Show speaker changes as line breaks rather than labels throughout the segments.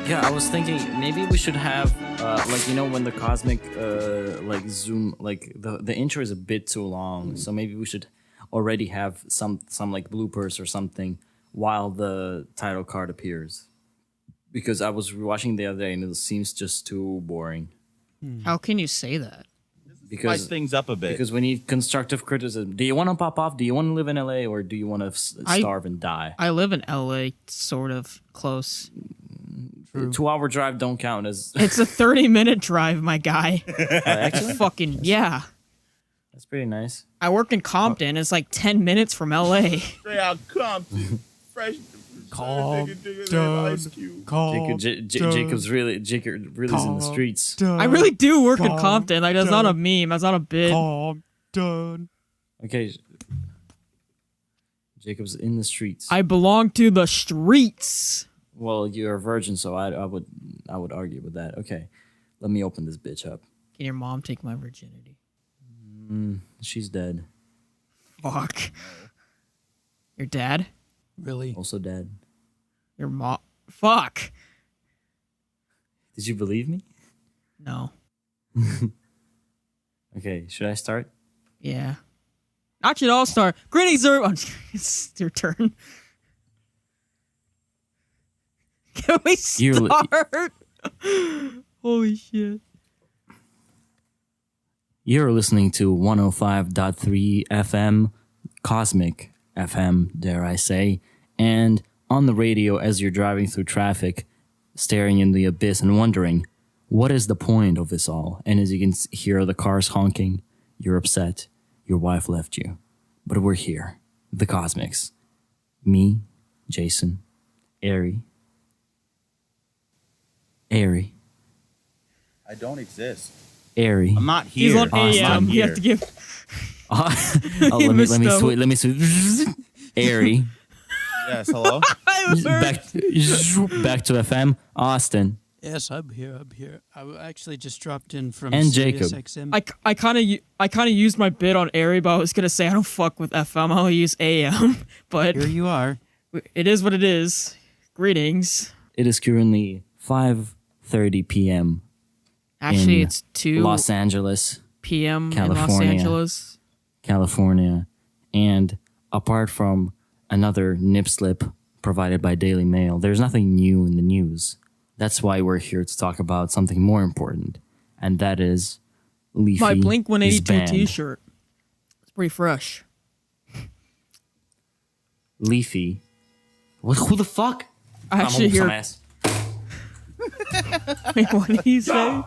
Yeah, I was thinking maybe we should have like, you know, when the cosmic like zoom, like the intro is a bit too long, so maybe we should already have some like bloopers or something while the title card appears. Because I was watching the other day and it seems just too boring.
How can you say that?
Because
spice things up a bit.
Because we need constructive criticism. Do you want to pop off? Do you want to live in LA, or do you want to starve and die?
I live in LA, sort of close.
A 2-hour drive don't count as.
It's a 30-minute drive, my guy.
Actually,
Fucking yeah.
that's pretty nice.
I work in Compton. It's like 10 minutes from LA.
Straight out Compton. Fresh.
Compton.
Jacob's really in the streets.
I really do work in Compton. Like, that's not a meme. That's not a bit.
Compton.
Okay. Jacob's in the streets.
I belong to the streets.
Well, you're a virgin, so I would argue with that. Okay, let me open this bitch up.
Can your mom take my virginity?
She's dead.
Fuck. Your dad?
Really?
Also dead.
Your mom? Fuck.
Did you believe me?
No.
Okay, should I start?
Yeah. Actually, I'll start. Greetings, everyone. It's your turn. Can we start? Holy shit.
You're listening to 105.3 FM, Cosmic FM, dare I say, and on the radio as you're driving through traffic, staring in the abyss and wondering, what is the point of this all? And as you can hear the cars honking, you're upset, your wife left you. But we're here, the Cosmics. Me, Jason, Ari.
I don't exist.
Ari.
I'm not here.
He's on AM. You have to give.
Let me switch. Ari.
Yes, hello?
Back to FM. Austin.
Yes, I'm here. I actually just dropped in from
And Jacob.
SiriusXM.
I kind of used my bit on Ari, but I was gonna say I don't fuck with FM. I'll use AM. But
Here you are.
it is what it is. Greetings.
It is currently 5:30 p.m.
Actually,
in
it's 2
Los Angeles,
p.m. in Los
California.
Angeles.
California, and apart from another nip slip provided by Daily Mail, there's nothing new in the news. That's why we're here to talk about something more important, and that is Leafy.
My Blink 182
banned.
T-shirt. It's pretty fresh.
Leafy. What? Who the fuck?
I actually hear. Wait, what did he say?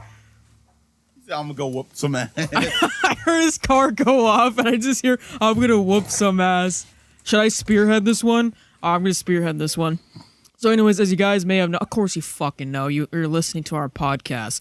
I'm gonna go whoop some ass.
I heard his car go off, and I just hear, I'm gonna whoop some ass. Should I spearhead this one? I'm gonna spearhead this one. So anyways, as you guys may have known, of course you fucking know, you're listening to our podcast.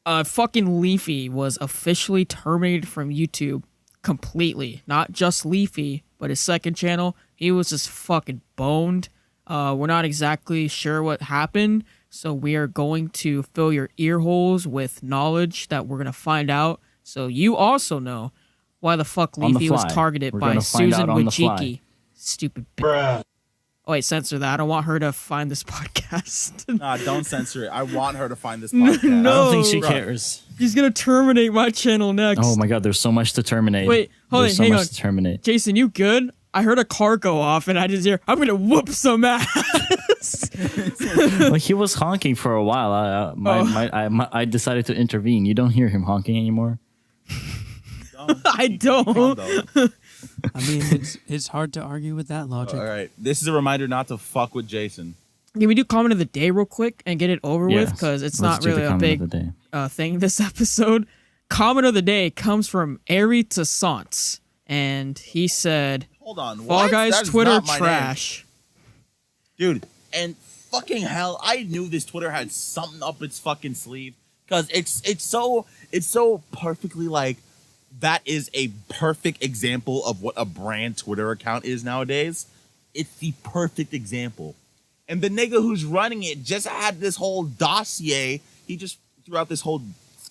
Fucking Leafy was officially terminated from YouTube completely. Not just Leafy, but his second channel. He was just fucking boned. We're not exactly sure what happened, so we are going to fill your ear holes with knowledge that we're gonna find out, so you also know why the fuck Leafy was targeted by Susan Wojcicki. Stupid bitch. Oh wait, censor that. I don't want her to find this podcast.
Nah, don't censor it. I want her to find this podcast.
No.
I don't think she cares.
She's gonna terminate my channel next.
Oh my god, there's so much to terminate.
Wait, hold on,
there's so
hang
much
on.
to terminate.
Jason, you good? I heard a car go off, and I just hear, I'm gonna whoop some ass.
Well, he was honking for a while. I decided to intervene. You don't hear him honking anymore?
I don't.
I mean, it's hard to argue with that logic.
All right. This is a reminder not to fuck with Jason.
Can we do comment of the day real quick and get it over with?
Yes.
Because it's
Let's
not
do the
really a
comment of the
big
day.
thing this episode. Comment of the day comes from Ari Tassance, and he said,
Hold on.
Fall
what?
Guys
That is
Twitter
not my
trash.
name. Dude, and fucking hell, I knew this Twitter had something up its fucking sleeve. Because it's so perfectly like, that is a perfect example of what a brand Twitter account is nowadays. It's the perfect example. And the nigga who's running it just had this whole dossier. He just threw out this whole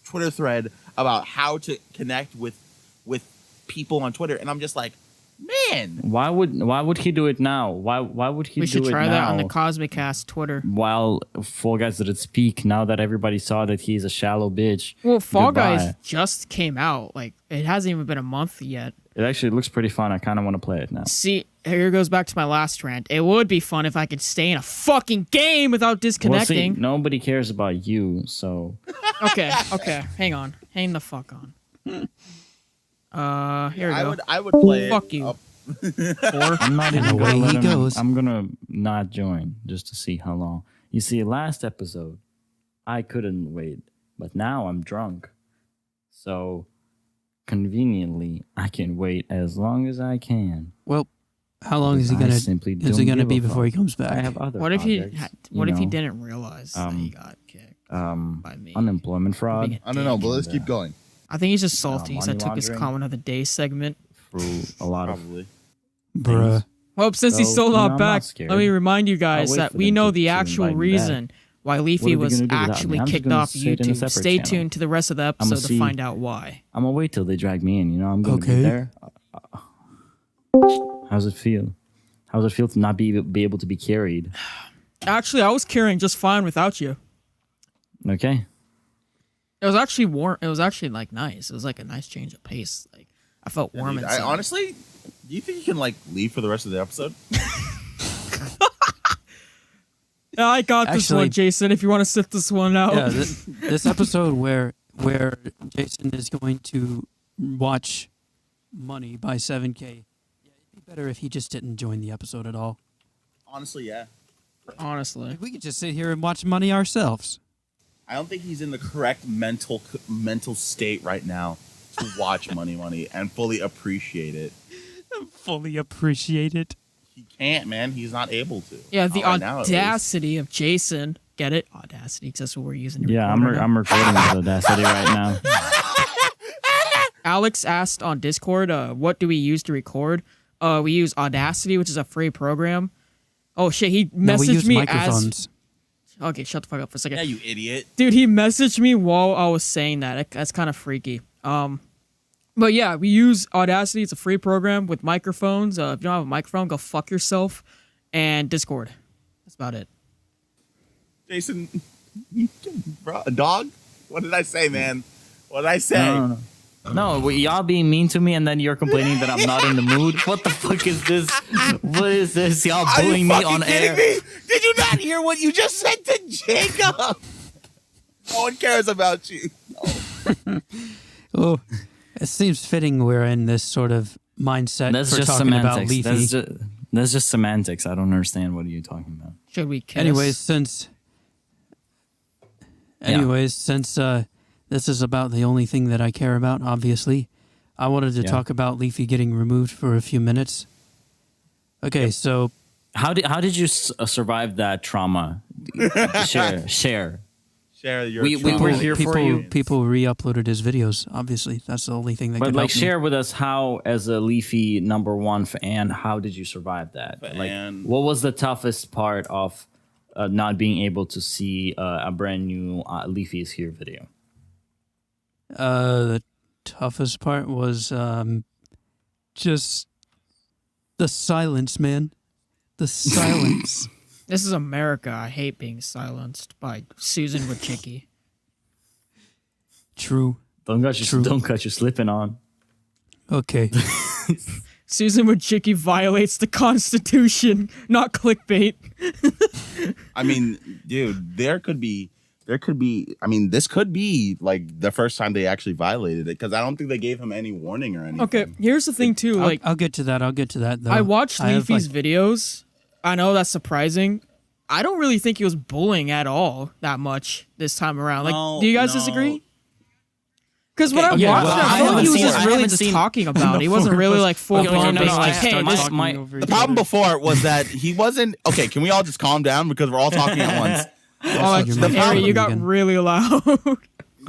Twitter thread about how to connect with people on Twitter. And I'm just like, can.
Why would he do it now? Why would he do it now?
We should try that on the Cosmic Cast Twitter.
While Fall Guys did its peak, now that everybody saw that he's a shallow bitch.
Well, Fall
Goodbye.
Guys just came out. Like, it hasn't even been a month yet.
It actually looks pretty fun. I kind of want to play it now.
See, here goes back to my last rant. It would be fun if I could stay in a fucking game without disconnecting.
Well, see, nobody cares about you, so...
Okay. Hang on. Hang the fuck on. Here we go.
I would play it.
Fuck you.
I'm not even
away
gonna
he
let him,
goes.
I'm gonna not join just to see how long. You see, last episode, I couldn't wait, but now I'm drunk. So, conveniently, I can wait as long as I can.
Well, how long is he
I
gonna
simply
is
don't
it gonna
give
be
a
before he
fuck.
comes back?
I have other
What if he
projects,
what if he
know,
didn't realize that he got kicked by me?
unemployment fraud
Being a
I don't know,
dick.
but let's keep going.
I think he's just salty. So I
money
took his
laundering.
comment of the day segment.
through a lot of
Probably.
Bruh.
Well, since he's
So,
still
you know,
not
I'm not
back,
scared.
let me remind you
I'll
guys
wait
that
for
we
them
know
to
the
invite
actual
me back.
reason why Leafy
What are they
was
gonna do without me?
actually
I'm just
kicked
gonna
off
sit in a
YouTube.
separate
Stay
channel.
tuned to the rest of the
I'ma
episode to
see-
find out why.
I'm gonna wait till they drag me in. You know, I'm gonna
Okay.
be there. How's it feel? How's it feel to not be able to be carried?
Actually, I was carrying just fine without you.
Okay.
It was actually warm. It was actually like nice. It was like a nice change of pace. Like I felt warm
Dude,
inside.
I honestly, do you think you can like leave for the rest of the episode?
Yeah, I got this
Actually-
one, Jason. If you want to sit this one out.
Yeah, this episode where Jason is going to watch Money by 7K. Yeah, it'd be better if he just didn't join the episode at all.
Honestly, yeah.
Honestly,
We could just sit here and watch Money ourselves.
I don't think he's in the correct mental state right now to watch Money and fully appreciate it.
Fully appreciate it.
He can't, man. He's not able to.
yeah, the
Not right now, at least.
audacity of Jason. Get it? Audacity, because that's what we're using. To
Yeah,
record right now.
I'm recording with Audacity right now.
Alex asked on Discord, what do we use to record? We use Audacity, which is a free program. Oh shit, he
No, we
messaged
use
me
microphones.
as. Okay, shut the fuck up for a second.
Yeah, you idiot.
Dude, he messaged me while I was saying that. That's kind of freaky. But yeah, we use Audacity. It's a free program with microphones. If you don't have a microphone, go fuck yourself. And Discord. That's about it.
Jason, bro, dog? What did I say, man? What did I say?
No, y'all being mean to me and then you're complaining that I'm not in the mood. What the fuck is this? What is this? Y'all
Are you
bullying me
fucking
on
kidding
air?
me? Did you not hear what you just said to Jacob? No one cares about you.
Oh, it seems fitting we're in this sort of mindset
That's
for
just
talking about
semantics.
Leafy.
That's just semantics. I don't understand. What are you talking about?
Should we kiss?
Anyways, since this is about the only thing that I care about, obviously, I wanted to
Yeah.
talk about Leafy getting removed for a few minutes. Okay, so
How did you survive that trauma? Share.
Share your
We
trauma.
were here for you.
People re-uploaded his videos. Obviously, that's the only thing that
But
could
like,
help me.
share with us how, as a Leafy #1 fan, how did you survive that?
Fan.
Like, what was the toughest part of not being able to see a brand new Leafy is Here video?
The toughest part was just the silence, man. The silence.
This is America. I hate being silenced by Susan Wojcicki.
True.
Don't
True.
cut you slipping on.
Okay.
Susan Wojcicki violates the Constitution, not clickbait.
I mean, dude, there could be. I mean, this could be like the first time they actually violated it because I don't think they gave him any warning or anything.
Okay, here's the thing too. Like,
I'll get to that. Though.
I watched
have,
Leafy's
like-
videos. I know that's surprising. I don't really think he was bullying at all that much this time around. Like,
No,
do you guys
no.
disagree? Because when I
Okay,
watched
well,
it,
I
I felt like he
haven't
was
seen-
just
I
really
haven't
just
seen-
talking about it. He wasn't really like full
Okay,
blown
no,
being
no,
like,
I-
hey,
my-
this.
my-
The problem before was that he wasn't. Okay, can we all just calm down because we're all talking at once?
Oh, like,
your
the
Harry,
problem
you got
again.
really loud.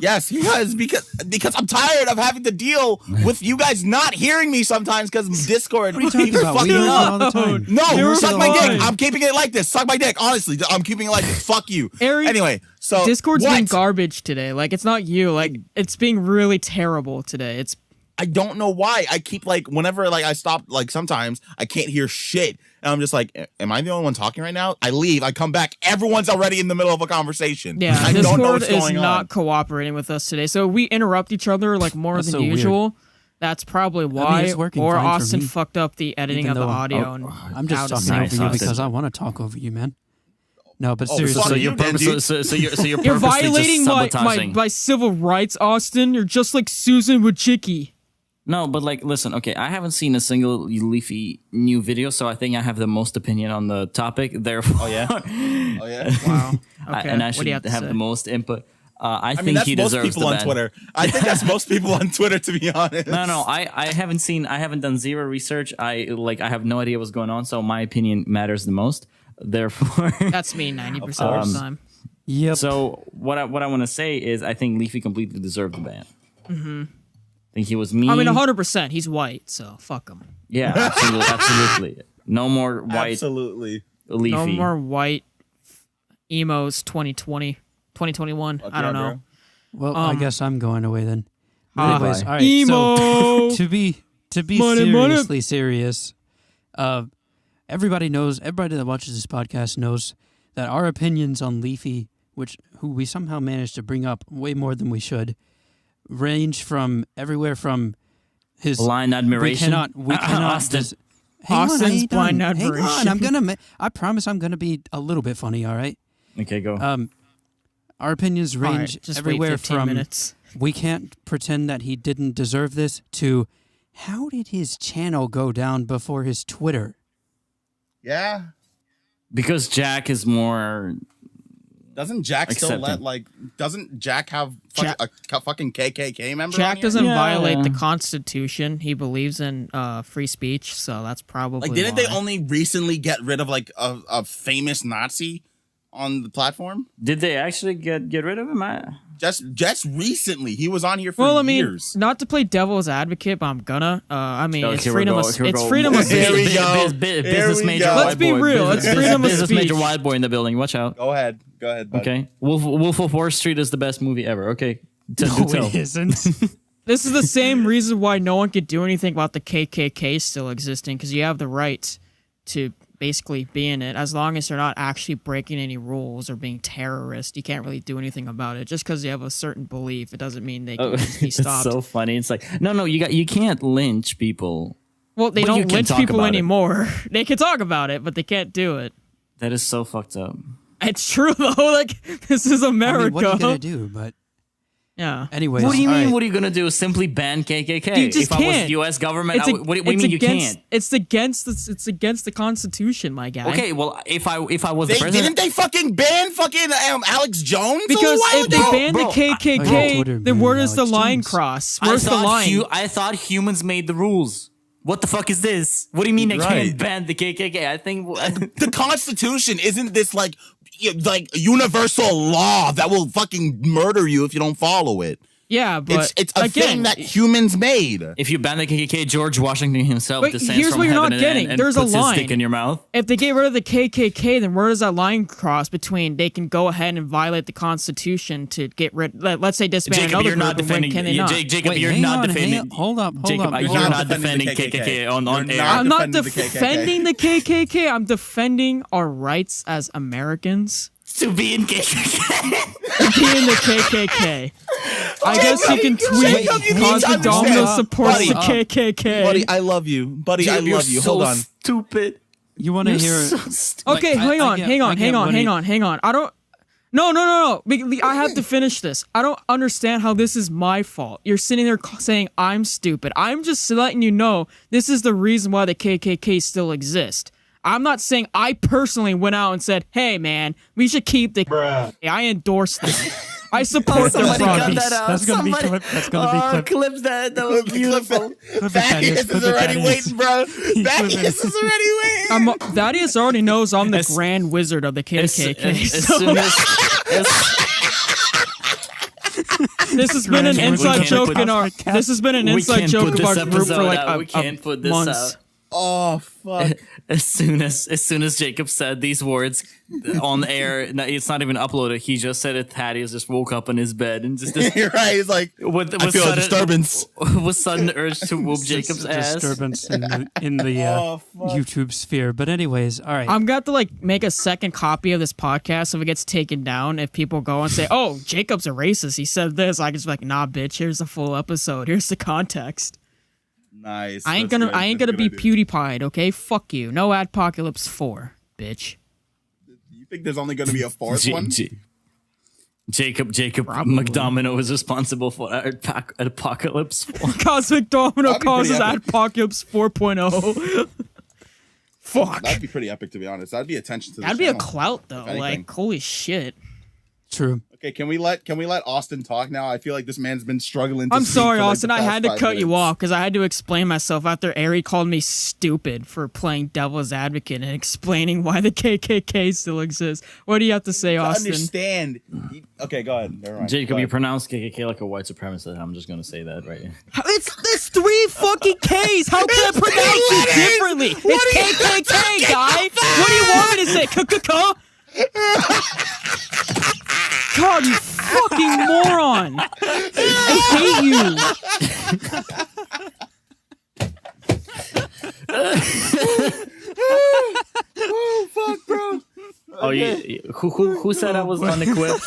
Yes, he was because I'm tired of having to deal with you guys not hearing me sometimes because Discord.
What are you talking about? We
fucking
hear you
up.
all the time.
You
No,
were
suck my
fine.
dick. I'm keeping it like this. Suck my dick. Honestly, I'm keeping it like this. Fuck you.
Harry,
Anyway, so
Discord's
what?
being garbage today. Like, it's not you. Like, it's being really terrible today.
I don't know why. I keep like whenever like I stop, like sometimes I can't hear shit. And I'm just like, am I the only one talking right now? I leave, I come back, everyone's already in the middle of a conversation.
Yeah,
I don't know
Discord
what's
is
going
not
on.
cooperating with us today. So we interrupt each other like more
That's
than
so weird.
usual. That's probably why.
it's working
Or
fine for
Austin
me.
fucked up the editing
Even
of the
though-
audio. And
I'm just
how to
talking
sound.
Nice,
over you
Austin.
because I want to talk over you, man. No, but
Oh,
seriously,
fuck
So
you
you're
then, dude.
you're
You're
purposely
violating
just
my
sabotaging.
civil rights, Austin. You're just like Susan Wojcicki.
No, but like, listen, okay, I haven't seen a single Leafy new video, so I think I have the most opinion on the topic. Therefore,
Oh yeah. Oh yeah.
Wow.
I,
Okay.
and I
what
should
do you have to
have
say?
the most input. I
I
think
mean, that's
he
most
deserves
people
the
on
ban.
Twitter. I think that's most people on Twitter, to be honest.
No, I haven't done zero research. I have no idea what's going on, so my opinion matters the most. Therefore,
That's me 90% of the time.
yep.
so what I want to say is I think Leafy completely deserved the ban. Mm-hmm. I think he was mean.
I mean, 100%. He's white, so fuck him.
Yeah, absolutely. No more white
Absolutely.
Leafy.
No more white emos 2020, 2021.
Fuck
I don't
yeah,
know.
bro.
Well, I guess I'm going away then.
Ah,
Anyways, all right.
emo.
So to be
Money, money.
seriously serious, everybody that watches this podcast knows that our opinions on Leafy, who we somehow managed to bring up way more than we should, range from everywhere from his
Blind admiration.
We cannot.
Austin.
Hang on, I
Austin's
ain't
blind
done. Hang
admiration.
on, I promise I'm gonna be a little bit funny. All right.
Okay, go.
Our opinions
All
range
right, just
everywhere
wait 15
from
minutes.
we can't pretend that he didn't deserve this to how did his channel go down before his Twitter?
Yeah.
Because Jack is more.
Doesn't Jack still
Accepting.
doesn't Jack have a fucking KKK member?
Jack
on here?
doesn't
Yeah.
violate the Constitution. He believes in free speech, so that's probably
Like, didn't they
why.
only recently get rid of like a famous Nazi on the platform?
Did they actually get rid of him?
Just recently, he was on here for
Well, I mean,
years.
not to play devil's advocate, but I'm gonna. I mean, it's
here we
freedom
go,
of
here we
it's
go.
freedom of
Here we
speech.
go.
Business
we
major
go.
white
Let's be
boy.
real, it's
Business-
freedom of
business major
speech.
white boy in the building. Watch out.
Go ahead, bud.
Okay, Wolf of Wall Street is the best movie ever. Okay, do
No,
tell.
it isn't.
This is the same reason why no one could do anything about the KKK still existing, because you have the right to basically be in it as long as they're not actually breaking any rules or being terrorists. You can't really do anything about it. Just because you have a certain belief, it doesn't mean they can just be
It's
stopped.
so funny. It's like no, you can't lynch people.
Well, they
But you
don't
can
lynch
talk
people
about it.
anymore. They can talk about it, but they can't do it.
That is so fucked up.
It's true though. Like, this is
I
America.
mean, what are you gonna do? But
Yeah.
anyways,
What do you
all
mean?
right.
What are you gonna do? Simply ban KKK?
You just
if I was
can't.
U.S. government,
It's,
what do you mean you can't?
It's against the Constitution, my guy.
Okay, well, if I was the
They,
president,
didn't they fucking ban fucking Alex Jones?
Because
a little while
if they
ago?
ban
Bro,
the KKK,
Twitter
then
banned
where does the
Alex
line
Jones.
cross? Where's the line?
I thought humans made the rules. What the fuck is this? What do you mean I
Right.
can't ban the KKK? I think
The Constitution isn't this like universal law that will fucking murder you if you don't follow it.
Yeah, but
It's a
again,
thing that humans made.
if you ban the KKK, George Washington himself
But
descends
here's
from
what you're
heaven
not getting.
and
There's a
puts his
line.
dick in your mouth.
if they get rid of the KKK, then where does that line cross between they can go ahead and violate the Constitution to get rid? Let's say disband
Jacob,
another
you're not
group, and when
defending.
can they not?
Jacob,
Wait,
you're
hang
not
on,
defending.
hang on. Hold up.
Jacob, you're
not
not
defending
defending
the
KKK on
You're
air.
not
I'm not
defending the KKK.
defending the KKK. I'm defending our rights as Americans
To be in KKK.
to be in the KKK. I guess you can tweet
Jacob, you need
Cosmic
to
Domino
understand.
supports
Buddy,
the KKK.
Buddy, I love you. Buddy, I
You're
love you.
so
Hold on.
stupid.
You want to
You're
hear?
so stupid.
Okay,
Like, I get-
hang
I
on.
get what he-
Hang on. I don't. No. I have to finish this. I don't understand how this is my fault. You're sitting there saying I'm stupid. I'm just letting you know this is the reason why the KKK still exist. I'm not saying I personally went out and said, "Hey, man, we should keep the." I endorse them. I support their
Somebody cut
progress.
that out.
That's gonna be
Somebody-
clip. That's gonna be clip.
Clip that. That was beautiful.
Clip it,
Thaddeus
Clip
is
it,
already
Thaddeus.
waiting, bro. Thaddeus is already waiting.
Thaddeus already knows I'm the
As-
Grand Wizard of the KKK.
As
so
soon as
this has been an
Grand
inside
Wizard.
joke in our. This has been an
we
inside
can't
joke
put
of our
this
group for
episode
like
out. We can't put this
months.
out.
Oh fuck!
As soon as Jacob said these words on air, it's not even uploaded. He just said it. Thaddeus just woke up in his bed and just
You're right. He's like, I feel a disturbance.
With sudden urge to whoop Jacob's ass.
Disturbance in the YouTube sphere. But anyways, all right.
I'm going to like make a second copy of this podcast if it gets taken down. If people go and say, "Oh, Jacob's a racist. He said this," I can just be like, "Nah, bitch. Here's the full episode. Here's the context."
Nice.
I ain't gonna be PewDiePie'd, okay? Fuck you. No Adpocalypse 4, bitch.
You think there's only gonna be a fourth one?
Jacob McDomino is responsible for Apocalypse 4.
Cosmic Domino causes Adpocalypse 4.0. Fuck.
That'd be pretty epic, to be honest. That'd be attention to the
That'd be
channel,
a clout, though. Like, holy shit.
True.
Okay, can we let Austin talk now? I feel like this man's been struggling to
I'm
speak
sorry,
for, like,
Austin.
the
I
past
had to
5
cut you
minutes.
off because I had to explain myself after Ari called me stupid for playing devil's advocate and explaining why the KKK still exists. What do you have to say, Austin?
Understand. Okay, go ahead. Never mind.
Jacob, you pronounce KKK like a white supremacist. I'm just gonna say that right here.
It's 3 fucking Ks. How can I pronounce it differently? It's KKK, guy. What do you want me to say? KKK? God, you fucking moron! I hate you.
Oh fuck, bro.
Okay. Who said I was unequipped?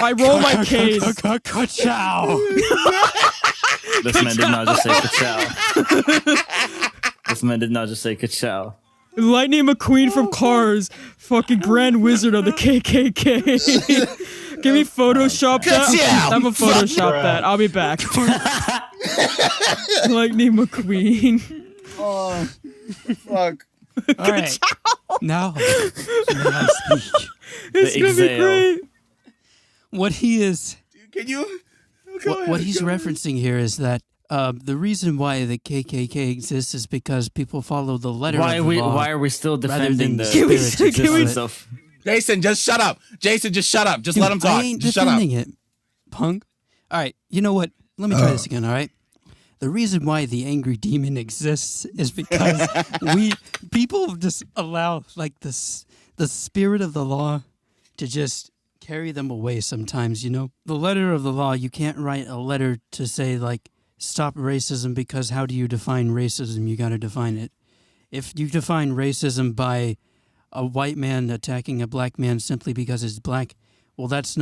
I roll my K's.
Ciao.
This man did not just say ka-chow. This man did not just say ka-chow.
Lightning McQueen from Cars, fucking Grand Wizard of the KKK. Can we Photoshop that? I'm gonna Photoshop that. I'll be back. Lightning McQueen.
Oh fuck.
All right. Now,
It's gonna be great.
what he is,
Dude, can you?
what he's referencing here is that the reason why the KKK exists is because people follow the letter of the law.
Why are we still defending the
Can we-
spirit
can we-
of
Jason, just shut up. Jason, just shut up. Just
Dude,
let him talk.
I ain't
Just shut up.
defending it, punk. All right, you know what? Let me try this again, all right? The reason why the angry demon exists is because people just allow like the spirit of the law to just carry them away sometimes, you know? The letter of the law, you can't write a letter to say like stop racism, because how do you define racism? You got to define it. If you define racism by a white man attacking a black man simply because he's black, well, that's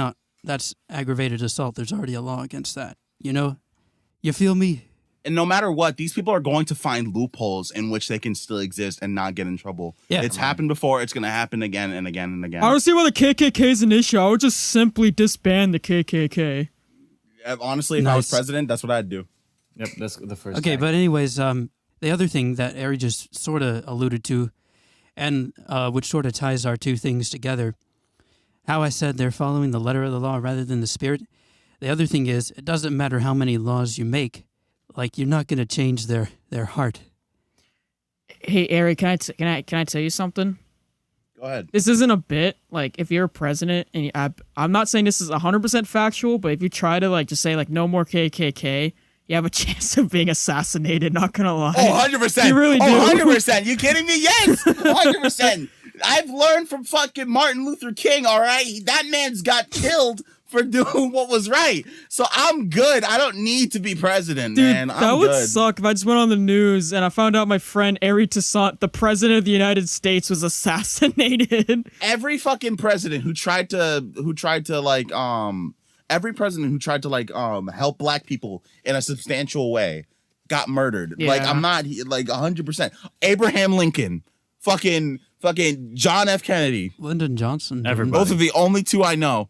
aggravated assault. There's already a law against that. You know? You feel me?
And no matter what, these people are going to find loopholes in which they can still exist and not get in trouble.
Yeah.
It's happened before. It's going to happen again and again and again.
I don't see why the KKK is an issue. I would just simply disband the KKK.
Honestly, if I was president, that's what I'd do.
Yep, that's the first.
Okay,
thing.
but anyways, the other thing that Ari just sort of alluded to, and which sort of ties our two things together, how I said they're following the letter of the law rather than the spirit. The other thing is, it doesn't matter how many laws you make, like you're not going to change their heart.
Hey, Ari, can I tell you something?
Go ahead.
This isn't a bit. Like, if you're a president, and I'm not saying this is 100% factual, but if you try to like just say like no more KKK, you have a chance of being assassinated. Not gonna lie.
Oh, 100%.
You really do.
100%. You kidding me? Yes. 100%. I've learned from fucking Martin Luther King, all right? That man's got killed for doing what was right. So I'm good. I don't need to be president,
Dude,
man.
that would suck if I just went on the news and I found out my friend Ari Toussaint, the president of the United States, was assassinated.
Every fucking president who tried to help black people in a substantial way got murdered.
Yeah.
Like, I'm not like 100%. Abraham Lincoln, fucking John F. Kennedy.
Lyndon Johnson.
Everybody.
Those are the only two I know.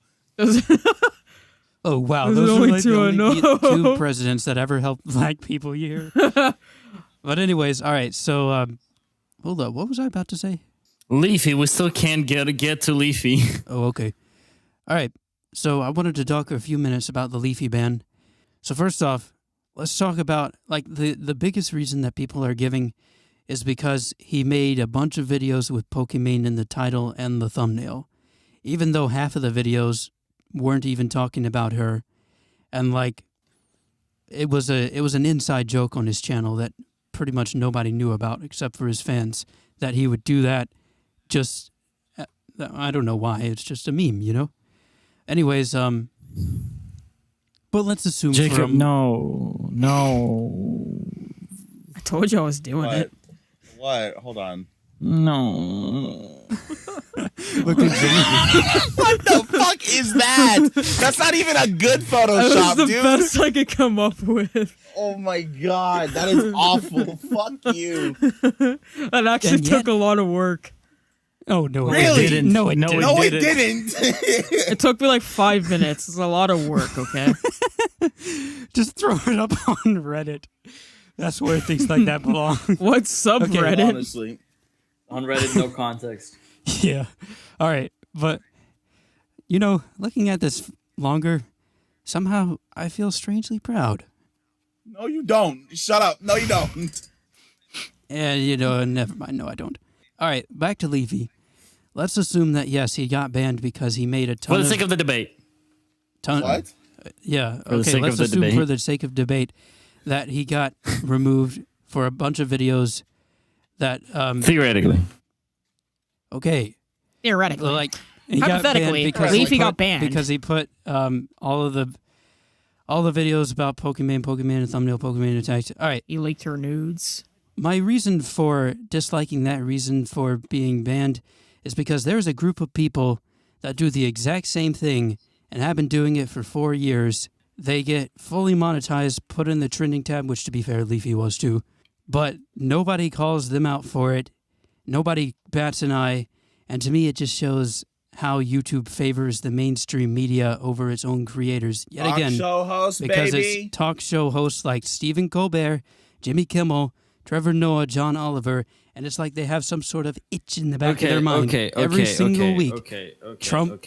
Oh, wow.
Those are
Those are
only
like
two I
the only
know.
two presidents that ever helped black people here. But anyways, all right. So, hold up. What was I about to say?
Leafy, we still can't get to Leafy.
Oh, okay. All right. So I wanted to talk a few minutes about the Leafy ban. So first off, let's talk about like the biggest reason that people are giving is because he made a bunch of videos with Pokimane in the title and the thumbnail, even though half of the videos weren't even talking about her. And like, it was an inside joke on his channel that pretty much nobody knew about except for his fans, that he would do that just, I don't know why, it's just a meme, you know? Anyways, but let's assume
Jacob, no.
I told you I was doing it.
What? Hold on.
No.
Look at Jimmy.
What the fuck is that? That's not even a good
That
Photoshop,
was the
dude.
best I could come up with.
Oh my god, that is awful. Fuck you.
That actually
And yet-
took a lot of work.
Oh, no,
Really?
it didn't. No, it
No,
didn't.
No, it
didn't.
didn't.
It took me like 5 minutes. It's a lot of work, okay?
Just throw it up on Reddit. That's where things like that belong.
What subreddit?
Honestly.
On Reddit, no context.
Yeah. All right. But, you know, looking at this longer, somehow I feel strangely proud.
No, you don't. Shut up. No, you don't.
And, you know, never mind. No, I don't. All right. Back to Leafy. Let's assume that, yes, he got banned because he made a ton
For the sake of the debate.
What?
Yeah.
For the
Okay,
sake
let's
of the
assume
debate.
for the sake of debate that he got removed for a bunch of videos that,
Theoretically.
okay.
Theoretically.
Like, he got
Hypothetically,
banned because
Leafy
he
got
put-
banned.
because he put all the videos about Pokemon and thumbnail Pokemon attacks. All right,
You leaked her nudes.
my reason for disliking that reason for being banned is because there's a group of people that do the exact same thing and have been doing it for 4 years. They get fully monetized, put in the trending tab, which to be fair, Leafy was too, but nobody calls them out for it. Nobody bats an eye, and to me, it just shows how YouTube favors the mainstream media over its own creators. Yet
Talk
again,
show host,
because
baby.
it's talk show hosts like Stephen Colbert, Jimmy Kimmel, Trevor Noah, John Oliver, and it's like they have some sort of itch in the back of their mind every single week. Trump.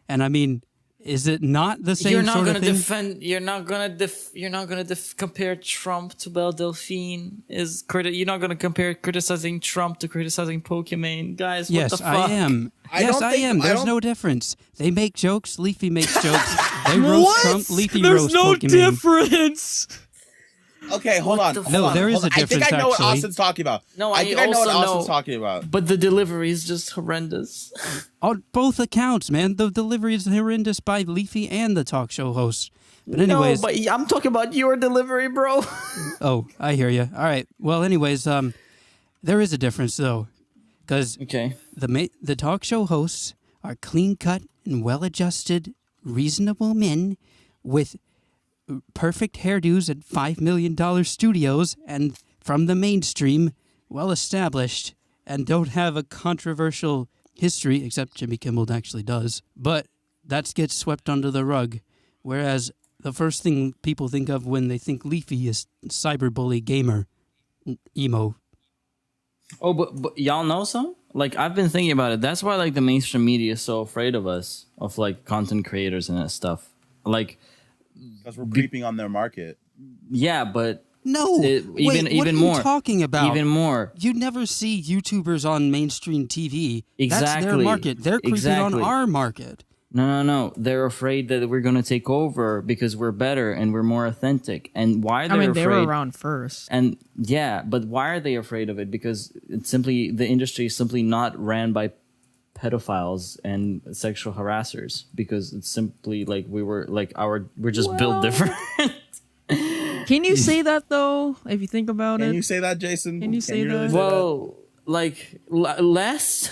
And I mean, is it not the same
You're not
sort
gonna
of thing?
defend. You're not gonna compare Trump to Belle Delphine. You're not gonna compare criticizing Trump to criticizing Pokemon, guys. What
Yes,
the fuck?
I am.
I
Yes,
don't
I
think-
am.
I
There's
don't-
no difference. They make jokes. Leafy makes jokes. They roast Trump. Leafy
There's
roast
no
Pokemon.
difference.
Okay, hold on.
the
hold
No,
on,
there is
hold on.
a
I think
difference,
I know what
actually.
Austin's talking about.
No,
I
I
think I know what
also
Austin's
know-
talking about.
But the delivery is just horrendous.
On both accounts, man. The delivery is horrendous by Leafy and the talk show host. But anyways,
No, but I'm talking about your delivery, bro.
oh, I hear you. All right. Well, anyways, there is a difference though, because
Okay.
the talk show hosts are clean cut and well adjusted, reasonable men with perfect hairdos at $5 million studios and from the mainstream, well established, and don't have a controversial history, except Jimmy Kimmel actually does. But that gets swept under the rug. Whereas the first thing people think of when they think Leafy is cyberbully gamer, emo.
Oh, but y'all know some? Like, I've been thinking about it. That's why, like, the mainstream media is so afraid of us, of, like, content creators and that stuff. Like,
Because we're creeping on their market.
yeah, but
No,
even
what are
more.
you talking about?
even more.
You never see YouTubers on mainstream TV. That's their
Exactly.
market. They're creeping
Exactly.
on our market.
No. They're afraid that we're going to take over because we're better and we're more authentic. And why they're
I mean,
afraid...
they were around first.
And yeah, but why are they afraid of it? Because it's simply the industry is simply not ran by pedophiles and sexual harassers. Because it's simply like we're just built different.
Can you say that though? If you think about
Can
it,
you say that, Jason?
Can you say
really
that?
Well, like less.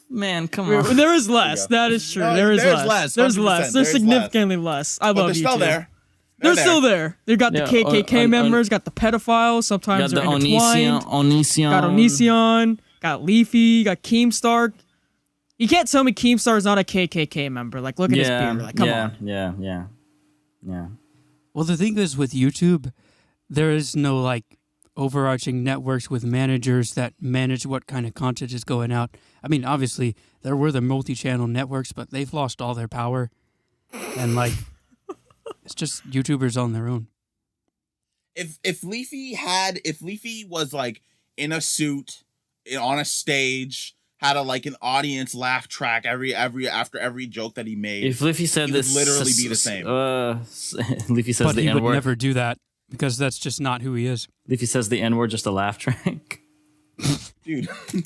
Man, come on.
there is less. That is true.
No,
There's
there's
less.
less,
There's
100%.
less.
There's
There's significantly less. I
But
love
they're still
YouTube.
there.
They're still there. They got the
Yeah,
KKK members, got the pedophiles. Sometimes
Got
they're
the
intertwined.
Onision.
Got Onision. Got Leafy. Got Keemstar. You can't tell me Keemstar is not a KKK member. Like, look at his beard. Like, come on.
Yeah.
Well, the thing is with YouTube, there is no like overarching networks with managers that manage what kind of content is going out. I mean, obviously there were the multi-channel networks, but they've lost all their power, and like it's just YouTubers on their own.
If Leafy was like in a suit on a stage had a like an audience laugh track after every joke that he made.
If Leafy said
it
this,
would literally be the same.
Leafy says
But
the
he would
N-word.
never do that because that's just not who he is.
Leafy says the N-word, just a laugh track.
Dude.
Okay.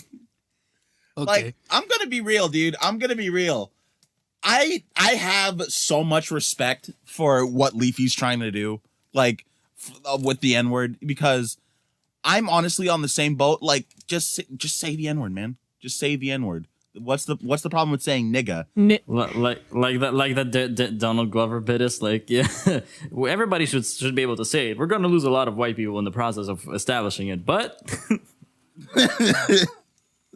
Like, I'm gonna be real, dude. I'm gonna be real. I have so much respect for what Leafy's trying to do, like with the N-word, because I'm honestly on the same boat. Like, just say the N-word, man. Just say the N-word. What's the problem with saying nigga?
Like that Donald Glover bit is like, yeah, well, everybody should be able to say it. We're going to lose a lot of white people in the process of establishing it, but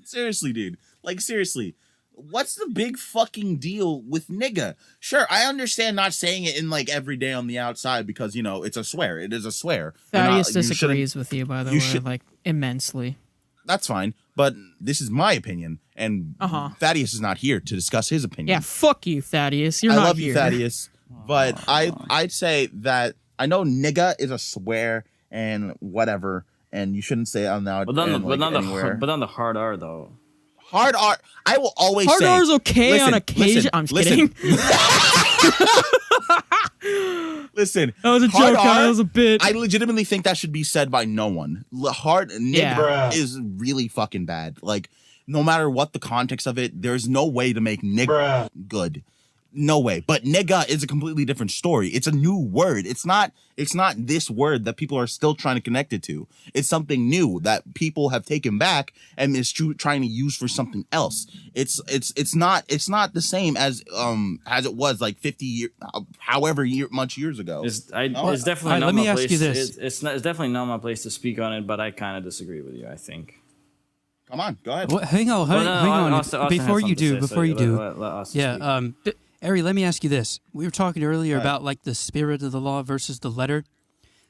seriously, dude. Like, seriously. What's the big fucking deal with nigga? Sure, I understand not saying it in like every day on the outside because, you know, it's a swear. It is a swear.
Thaddeus disagrees with you, by the way, like immensely.
That's fine, but this is my opinion, and Thaddeus is not here to discuss his opinion.
Yeah, fuck you, Thaddeus. You're
I
not
love
here.
you, Thaddeus, but I'd say that I know nigga is a swear and whatever, and you shouldn't say it on the anywhere.
But on the hard R though.
Hard R, I will always
Hard
say.
R is okay on occasion. I'm just kidding.
Listen,
that was a joke. That was a bit.
I legitimately think that should be said by no one. Hard nigga is really fucking bad. Like, no matter what the context of it, there's no way to make nigga good. No way. But nigga is a completely different story. It's a new word. It's not this word that people are still trying to connect it to. It's something new that people have taken back and is trying to use for something else. It's not the same as it was like 50 years, however much years ago.
It's definitely not
let me
my
ask
place.
you this.
It's definitely not my place to speak on it, but I kind of disagree with you, I think.
Come on, go ahead.
Hang on.
Austin
Before you do,
yeah.
Ari, let me ask you this. We were talking earlier about like the spirit of the law versus the letter.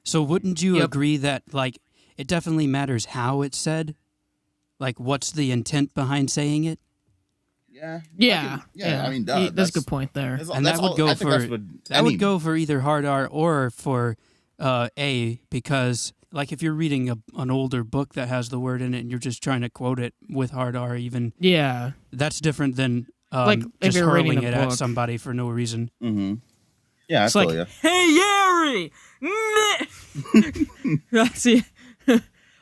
So wouldn't you agree that like it definitely matters how it's said? Like what's the intent behind saying it?
Yeah.
I mean,
that's a good point there.
And that would go for either hard R or for A, because like if you're reading an older book that has the word in it and you're just trying to quote it with hard R, even that's different than
like if
just
you're
hurling
reading
it
a
at
book.
somebody for no reason.
Mm-hmm. Yeah,
it's like, hey, Yari! See.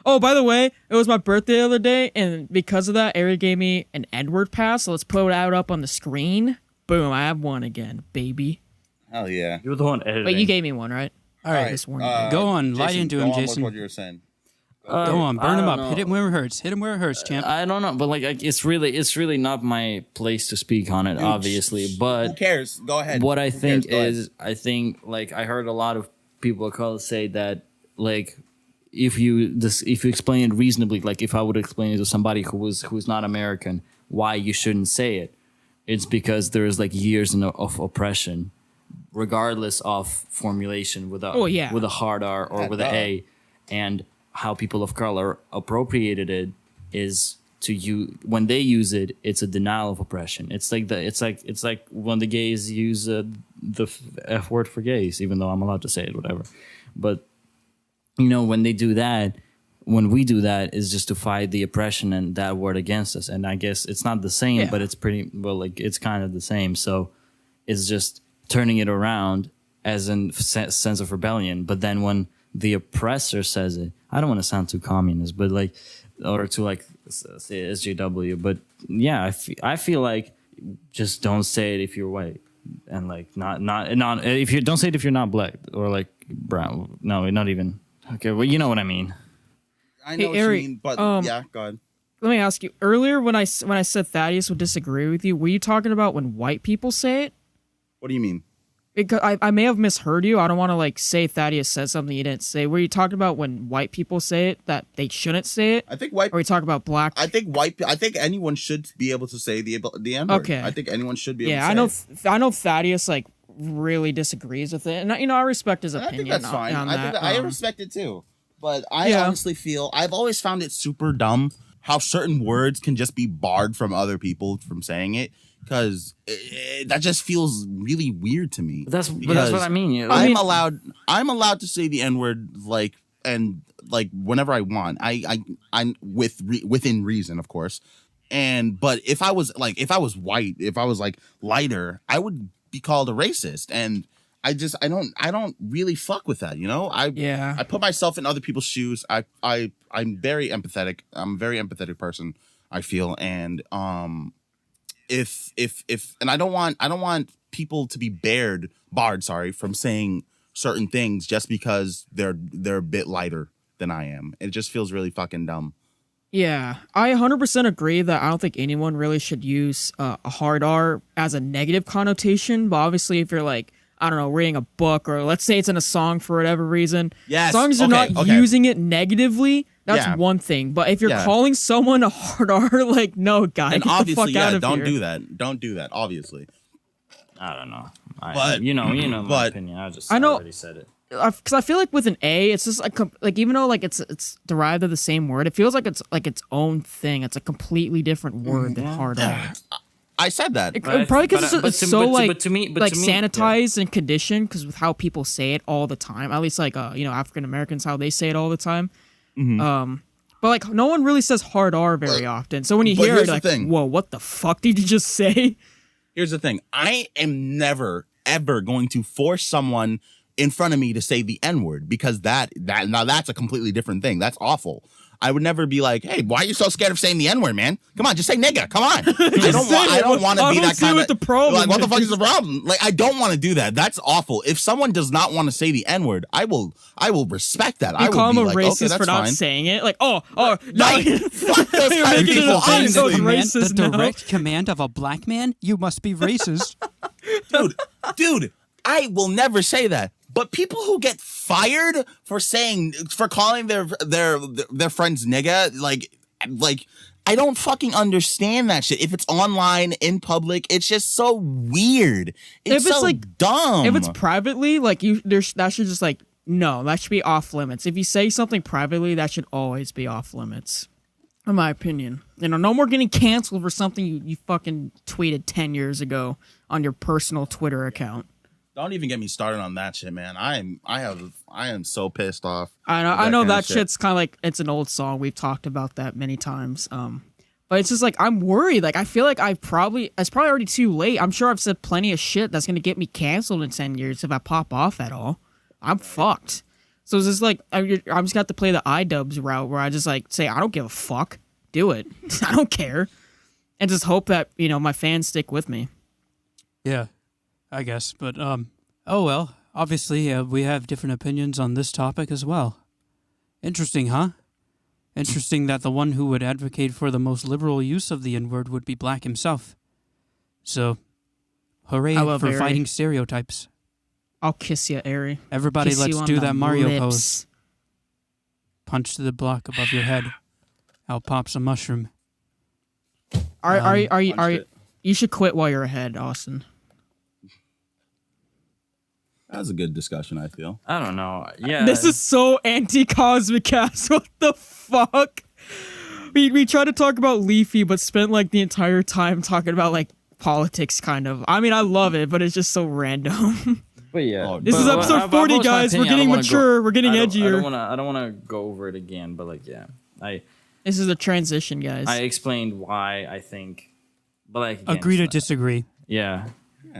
Oh, by the way, it was my birthday the other day, and because of that, Ari gave me an N-word pass, so let's put it out up on the screen. Boom, I have one again, baby.
Hell yeah.
You're the one editing.
Wait, you gave me one, right?
All right. Go on, light into him, Jason.
What you were saying.
Go on, burn him up. Hit him where it hurts. Hit him where it hurts, champ.
I don't know, but like it's really not my place to speak on it, obviously. But
who cares? Go ahead.
What I think is, I think like I heard a lot of people say that like if you explain it reasonably, like if I would explain it to somebody who's not American, why you shouldn't say it, it's because there's like years of oppression, regardless of formulation with a hard R or with an A, and how people of color appropriated it is to you when they use it, it's a denial of oppression. It's like when the gays use the F word for gays, even though I'm allowed to say it, whatever. But you know, when they do that, when we do that, is just to fight the oppression and that word against us. And I guess it's not the same, but it's pretty well, like it's kind of the same. So it's just turning it around as a sense of rebellion. But then when the oppressor says it, I don't want to sound too communist, but like, or to like say SJW, but yeah, I feel like just don't say it if you're white, and like not if you don't say it if you're not black or like brown. No, not even. Okay, well, you know what I mean.
I know what you mean, but yeah, go ahead.
Let me ask you. Earlier, when I said Thaddeus would disagree with you, were you talking about when white people say it?
What do you mean?
Because I may have misheard you. I don't want to like say Thaddeus said something you didn't say. Were you talking about when white people say it that they shouldn't say it?
I think white.
Or we talk about black.
I think anyone should be able to say the N-word. Okay. I think anyone should be able to say it.
I know Thaddeus like really disagrees with it, and I respect his opinion.
I think that's fine. I respect it too. But I honestly feel I've always found it super dumb how certain words can just be barred from other people from saying it. Because that just feels really weird to me.
That's what I mean.
I'm allowed to say the N-word whenever I want. I'm within reason, of course. but if I was white, if I was like lighter, I would be called a racist. And I don't really fuck with that, you know? I put myself in other people's shoes. I'm very empathetic. I'm a very empathetic person, I feel. And if and I don't want people to be barred from saying certain things just because they're a bit lighter than I am. It just feels really fucking dumb.
Yeah, I 100% agree that I don't think anyone really should use a hard R as a negative connotation. But obviously, if you're like, I don't know, reading a book, or let's say it's in a song for whatever reason, as long as you're not using it negatively, that's one thing. But if you're calling someone a hard R, like, no, guy,
and
get the fuck out of
don't
here.
do that. Don't do that, obviously.
I don't know.
But
you know my opinion. I already said it.
Because I feel like with an A, it's just like even though like it's derived of the same word, it feels like it's like its own thing. It's a completely different word than hard R.
I said that.
Probably because it's so sanitized
yeah.
and conditioned because with how people say it all the time. At least like African Americans, how they say it all the time.
Mm-hmm.
But like no one really says hard R very often. So when you hear it, like, whoa, what the fuck did you just say?
Here's the thing. I am never ever going to force someone in front of me to say the N-word, because that's a completely different thing. That's awful. I would never be like, hey, why are you so scared of saying the N-word, man? Come on, just say nigga. Come on. I don't want to be that kind of...
the problem.
Like, what the fuck is the problem? Like, I don't want to do that. That's awful. If someone does not want to say the N-word, I will respect that.
You
I will
call him a
like,
racist
okay,
for not
fine.
saying it? Like, no.
Fuck those
You're
kind of
making it
people,
a thing, so it's
honestly.
racist
The
now.
direct command of a black man? You must be racist.
Dude, I will never say that. But people who get fired for calling their friends nigga, like I don't fucking understand that shit. If it's online in public, it's just so weird. It's so like dumb.
If it's privately, like that should just like no, that should be off limits. If you say something privately, that should always be off limits. In my opinion. No more getting canceled for something you fucking tweeted 10 years ago on your personal Twitter account.
Don't even get me started on that shit, man. I am so pissed off.
I know that shit's kind of like it's an old song. We've talked about that many times. But it's just like I'm worried. Like I feel like it's probably already too late. I'm sure I've said plenty of shit that's gonna get me canceled in 10 years if I pop off at all. I'm fucked. So it's just like I'm just got to play the iDubbbz route where I just like say I don't give a fuck. Do it. I don't care, and just hope that my fans stick with me.
Yeah. I guess, but oh well. Obviously, we have different opinions on this topic as well. Interesting, huh? Interesting that the one who would advocate for the most liberal use of the N-word would be black himself. So, hooray for
Ari.
fighting stereotypes.
I'll kiss you, Ari.
Everybody,
Kiss
let's
you
do
on
that
the
Mario
lips.
pose. Punch to the block above your head. Out pops a mushroom.
Are you should quit while you're ahead, Austin.
That was a good discussion, I feel.
I don't know. Yeah.
This is so anti-Cosmic Cast. What the fuck? We tried to talk about Leafy, but spent like the entire time talking about like politics, kind of. I mean, I love it, but it's just so random.
But yeah.
This is episode 40, guys. We're getting mature. We're getting edgier.
I don't want to go over it again, but like, yeah.
This is a transition, guys.
I explained why I think, but like again,
Agree to disagree.
Yeah.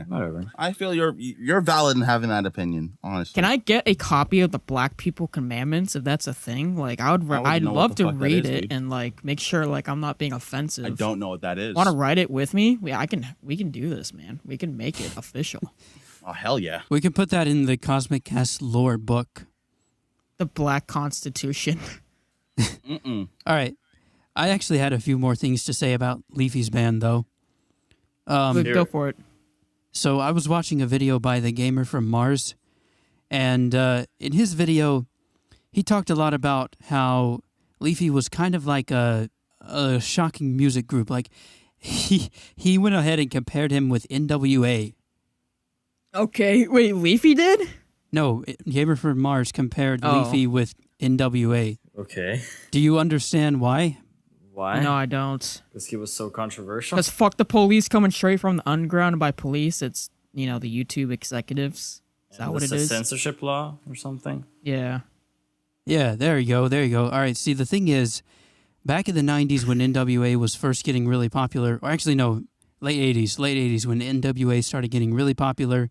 Whatever.
I feel you're valid in having that opinion, honestly.
Can I get a copy of the Black People Commandments if that's a thing? Like I'd love to read it and like make sure like I'm not being offensive.
I don't know what that is.
Want to write it with me? We can do this, man. We can make it official.
Oh hell yeah.
We can put that in the Cosmic Cast lore book.
The Black Constitution.
Mm-mm.
All right. I actually had a few more things to say about LeafyIsBanned though.
Go for it.
So I was watching a video by the gamer from Mars, and in his video, he talked a lot about how Leafy was kind of like a shocking music group. Like he went ahead and compared him with NWA.
Okay, wait, Leafy did?
No, gamer from Mars compared Leafy with NWA.
Okay.
Do you understand why?
Why?
No, I don't.
Because he was so controversial.
Because fuck the police coming straight from the underground. And by police, it's, the YouTube executives. Is that what it is?
Censorship law or something?
Yeah.
Yeah, there you go. All right, see, the thing is, back in the 90s when NWA was first getting really popular, or actually no, late 80s when NWA started getting really popular,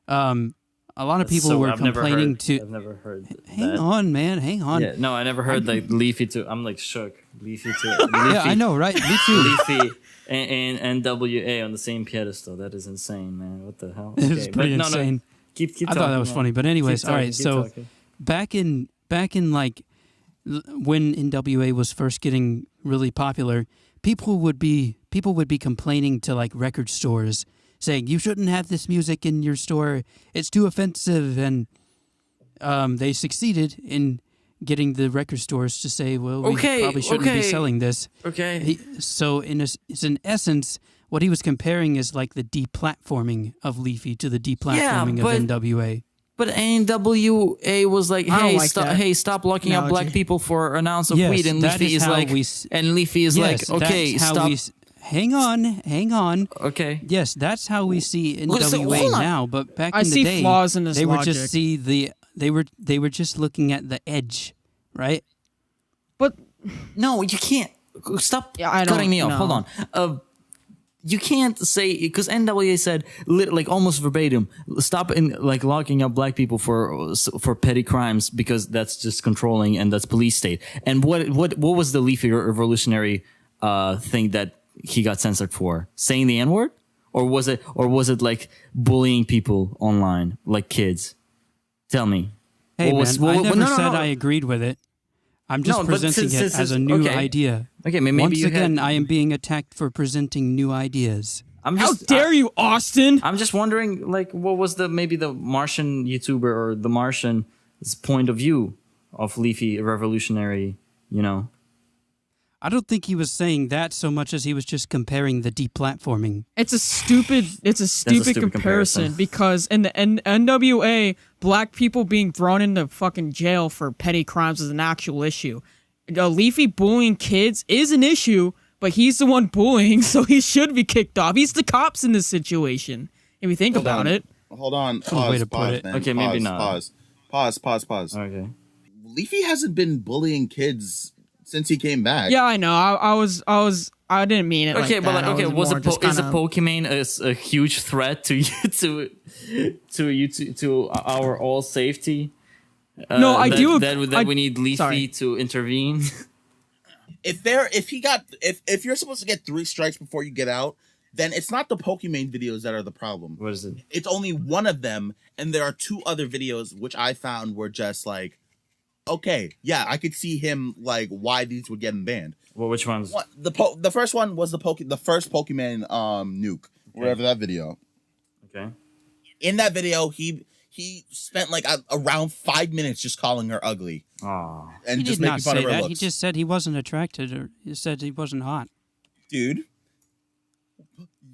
a lot of people were complaining to...
I've never heard
Hang on, man, hang on.
Yeah, no, I never heard like Leafy too. I'm like shook. Leafy too.
Yeah, I know, right? Me too.
Leafy and NWA on the same pedestal. That is insane, man. What the hell?
It is pretty insane.
No. Keep
I thought that was funny, but anyways, all right. So back in like when NWA was first getting really popular, people would be complaining to like record stores, saying you shouldn't have this music in your store. It's too offensive, and they succeeded in getting the record stores to say, well, we probably shouldn't be selling this.
Okay.
So in essence, what he was comparing is like the deplatforming of Leafy to the deplatforming of NWA.
But NWA was like,
hey,
stop locking up black people for an ounce of weed, and Leafy is like, okay, stop.
Hang on.
Okay.
Yes, that's how we see NWA now. But back in the day,
see flaws in this
they
logic.
were just they were just looking at the edge, right?
But
no, you can't. Stop
I
cutting me off.
know.
Hold on. You can't say, because NWA said like almost verbatim, stop like locking up black people for petty crimes because that's just controlling and that's police state. And what was the Leafy revolutionary thing that he got censored for? Saying the N-word? Or was it like bullying people online, like kids? Tell me.
Hey, I never said I agreed with it. I'm just presenting it as a new idea.
Okay, maybe
once again, I am being attacked for presenting new ideas.
How dare you, Austin?
I'm just wondering, like, what was the Martian YouTuber or the Martian's point of view of Leafy revolutionary,
I don't think he was saying that so much as he was just comparing the deplatforming.
It's a stupid comparison because in the NWA, black people being thrown into fucking jail for petty crimes is an actual issue. Leafy bullying kids is an issue, but he's the one bullying, so he should be kicked off. He's the cops in this situation, if you think about it.
Hold on.
Way to put it.
Man.
Okay, maybe not.
Pause.
Okay.
Leafy hasn't been bullying kids since he came back.
Yeah, I know. I didn't mean it.
Okay,
like
but
that.
is a Pokemon a huge threat to you to our all safety?
No, I do.
That we need Leafy to intervene.
If you're supposed to get 3 strikes before you get out, then it's not the Pokemon videos that are the problem.
What is it?
It's only one of them, and there are 2 other videos which I found were just like, okay, yeah, I could see him like why these would get him banned.
Well, which ones?
The first one was the first Pokemon nuke, whatever that video.
Okay.
In that video, he spent like around 5 minutes just calling her ugly.
Oh.
And
He
just
did not
making fun
say
of her
that.
looks.
He just said he wasn't attracted, or he said he wasn't hot.
Dude,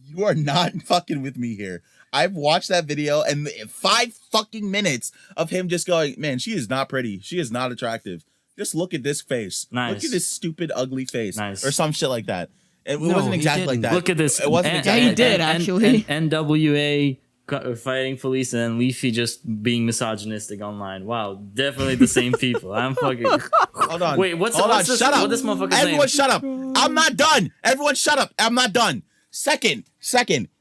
you are not fucking with me here. I've watched that video and 5 fucking minutes of him just going, man, she is not pretty. She is not attractive. Just look at this face.
Nice.
Look at this stupid, ugly face.
Nice.
Or some shit like that. It
No,
wasn't
he
exactly like
didn't.
that.
Look at this.
It wasn't exactly
he
like
did,
that.
actually.
NWA fighting police and Leafy just being misogynistic online. Wow, definitely the same people. I'm fucking...
Hold on.
Wait,
Hold on. Shut up.
What this motherfucker's
Everyone
name?
shut up. I'm not done. Everyone shut up. I'm not done. Second,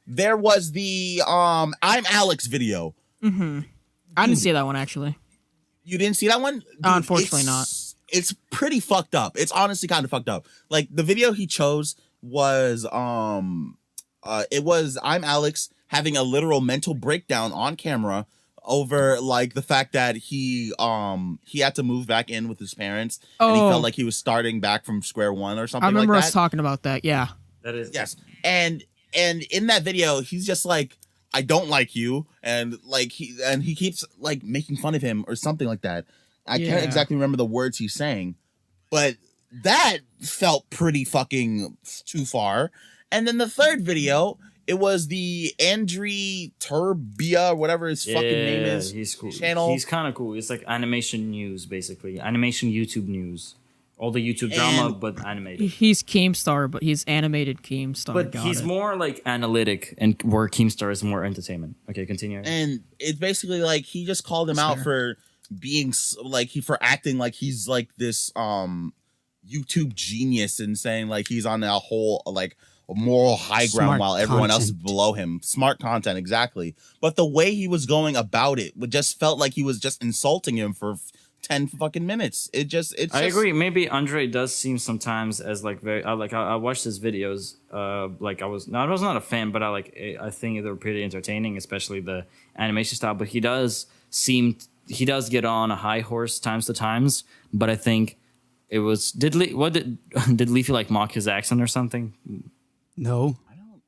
there was the I'm Alex video.
Mm-hmm. I didn't see that one, actually.
You didn't see that one? Dude,
Unfortunately not.
It's pretty fucked up. It's honestly kind of fucked up. Like the video he chose was it was I'm Alex having a literal mental breakdown on camera over like the fact that he had to move back in with his parents and he felt like he was starting back from square one or something
I remember
like
us
that.
talking about that. Yeah.
That is...
Yes. And in that video, he's just like, I don't like you, and like he keeps like making fun of him or something like that. I can't exactly remember the words he's saying, but that felt pretty fucking too far. And then the third video, it was the Andri Turbia, whatever his fucking name is.
He's cool.
Channel.
He's kind of cool. It's like animation news, basically. Animation YouTube news. All the YouTube drama, but animated.
He's Keemstar, but he's animated Keemstar.
But he's more like analytic, and where Keemstar is more entertainment. Okay, continue.
And it's basically like he just called him out for being like for acting like he's like this YouTube genius and saying like he's on a whole like a moral high ground
Smart
while everyone else is
content.
below him. Smart content, exactly. But the way he was going about it just felt like he was just insulting him for 10 fucking minutes. I
I agree. Maybe Andre does seem sometimes as like very I watched his videos. I was not a fan, but I think they're pretty entertaining, especially the animation style. But he does get on a high horse times to times. But I think it was did Leafy like mock his accent or something?
No.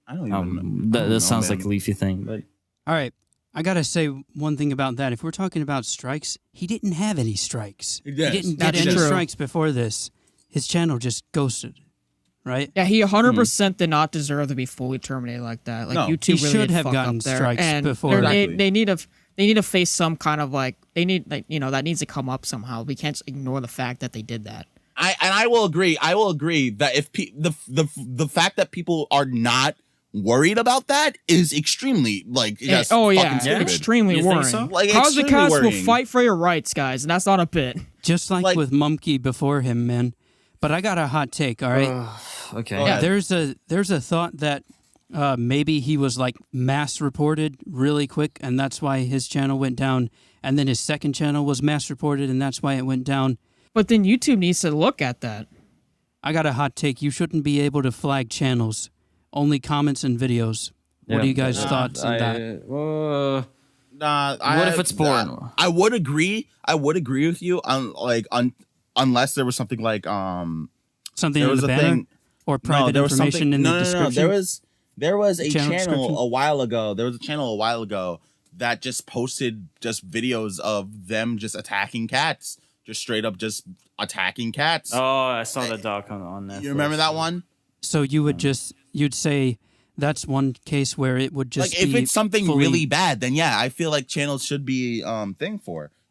I don't even know.
That sounds like a Leafy thing. But
All right. I got to say one thing about that. If we're talking about strikes, he didn't have any strikes.
Yes,
He didn't get
that's
any
true.
strikes before this. His channel just ghosted, right?
Yeah, he 100% did not deserve to be fully terminated like that. Like
No.
YouTube
He
really
should
did
have
fuck
gotten
up there.
strikes
and
before.
Exactly.
they need to face some kind of like that needs to come up somehow. We can't ignore the fact that they did that.
I will agree. I will agree that if the fact that people are not worried about that is extremely like just fucking stupid.
extremely
You think
worrying.
so?
Like,
Cosmic
extremely
Cast will
worrying.
fight for your rights, guys, and that's not a bit.
Just like with Mumkey before him, man. But I got a hot take, all right?
okay.
Yeah.
There's a thought that maybe he was like mass reported really quick, and that's why his channel went down. And then his second channel was mass reported, and that's why it went down.
But then YouTube needs to look at that.
I got a hot take. You shouldn't be able to flag channels, only comments and videos. What are you guys' thoughts on that?
What if it's porn?
I would agree. I would agree with you unless there was something like
Something
there
in
was
the
a
banner
thing
or private
there was
information
something,
in the
no,
description?
There was a
Channel
channel
description?
a while ago. There was a channel a while ago that just posted just videos of them just attacking cats, just straight up just attacking cats.
Oh, I saw that doc on Netflix.
You remember that one?
So you'd say that's one case where it would just
Like if
be
it's something
fully-
really bad, then yeah, I feel like channels should be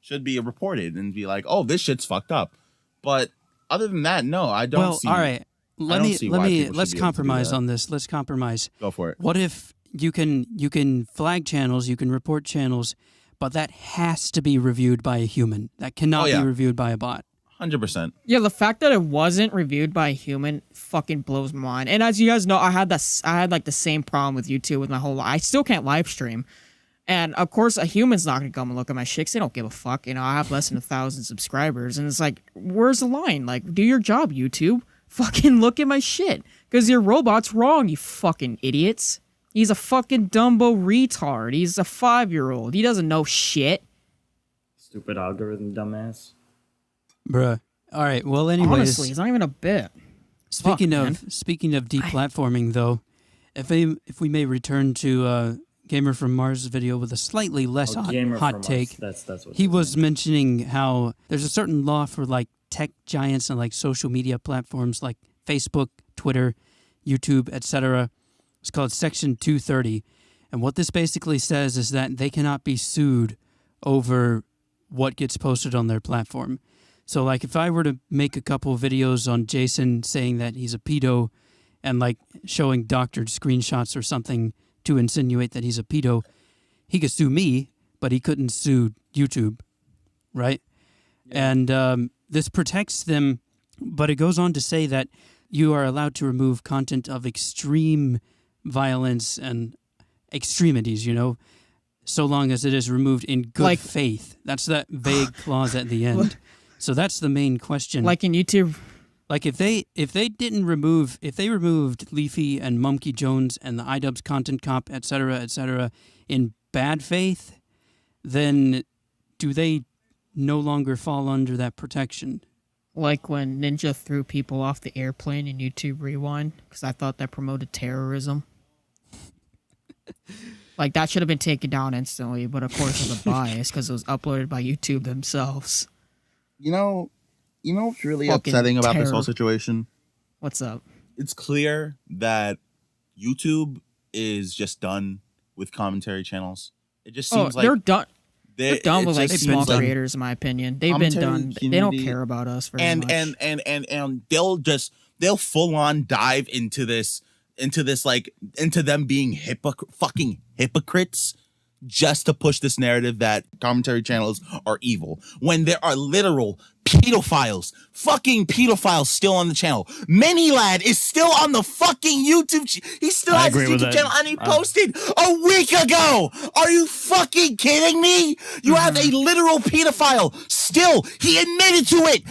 should be reported and be like, oh, this shit's fucked up. But other than that, no, I don't see.
All right.
don't see why people should
Let's
be able to do
compromise
that.
on this. Let's compromise.
Go for it.
What if you can flag channels, you can report channels, but that has to be reviewed by a human. That cannot
yeah.
be reviewed by a bot.
100%.
Yeah, the fact that it wasn't reviewed by a human fucking blows my mind. And as you guys know, I had like the same problem with YouTube with my whole life. I still can't live stream. And of course, a human's not gonna come and look at my shit 'cause they don't give a fuck. You know, I have less than 1,000 subscribers, and it's like, where's the line? Like, do your job, YouTube. Fucking look at my shit, because your robot's wrong, you fucking idiots. He's a fucking Dumbo retard. He's a 5-year-old. He doesn't know shit.
Stupid algorithm, dumbass.
Bruh. All right. Well, anyways,
Honestly, it's not even a bit.
speaking
fuck,
of deplatforming, though, if we may return to Gamer from Mars' video with a slightly less hot take.
That's what
He was mentioning how there's a certain law for like tech giants and like social media platforms like Facebook, Twitter, YouTube, etc. It's called Section 230. And what this basically says is that they cannot be sued over what gets posted on their platform. So like if I were to make a couple videos on Jason saying that he's a pedo and like showing doctored screenshots or something to insinuate that he's a pedo, he could sue me, but he couldn't sue YouTube, right? Yeah. And this protects them, but it goes on to say that you are allowed to remove content of extreme violence and extremities, you know, so long as it is removed in good faith. That's that vague clause at the end. So that's the main question.
Like in YouTube.
Like if they removed Leafy and Mumkey Jones and the iDubbbz Content Cop, etc., in bad faith, then do they no longer fall under that protection?
Like when Ninja threw people off the airplane in YouTube Rewind, because I thought that promoted terrorism. Like that should have been taken down instantly, but of course it was a bias because it was uploaded by YouTube themselves.
You know what's really
Fucking
upsetting about this
terror.
whole situation?
What's up?
It's clear that YouTube is just done with commentary channels. It just seems like
they're done. They're done
it
with like
just
small
seems like
creators, in my opinion. They've been
commentary
done. They don't
community-
care about us very
and
much.
and they'll full on dive into them being fucking hypocrites just to push this narrative that commentary channels are evil when there are literal pedophiles. Fucking pedophiles still on the channel. Mini Lad is still on the fucking YouTube. He still has his YouTube channel, and he posted a week ago. Are you fucking kidding me? You have a literal pedophile. Still, he admitted to it.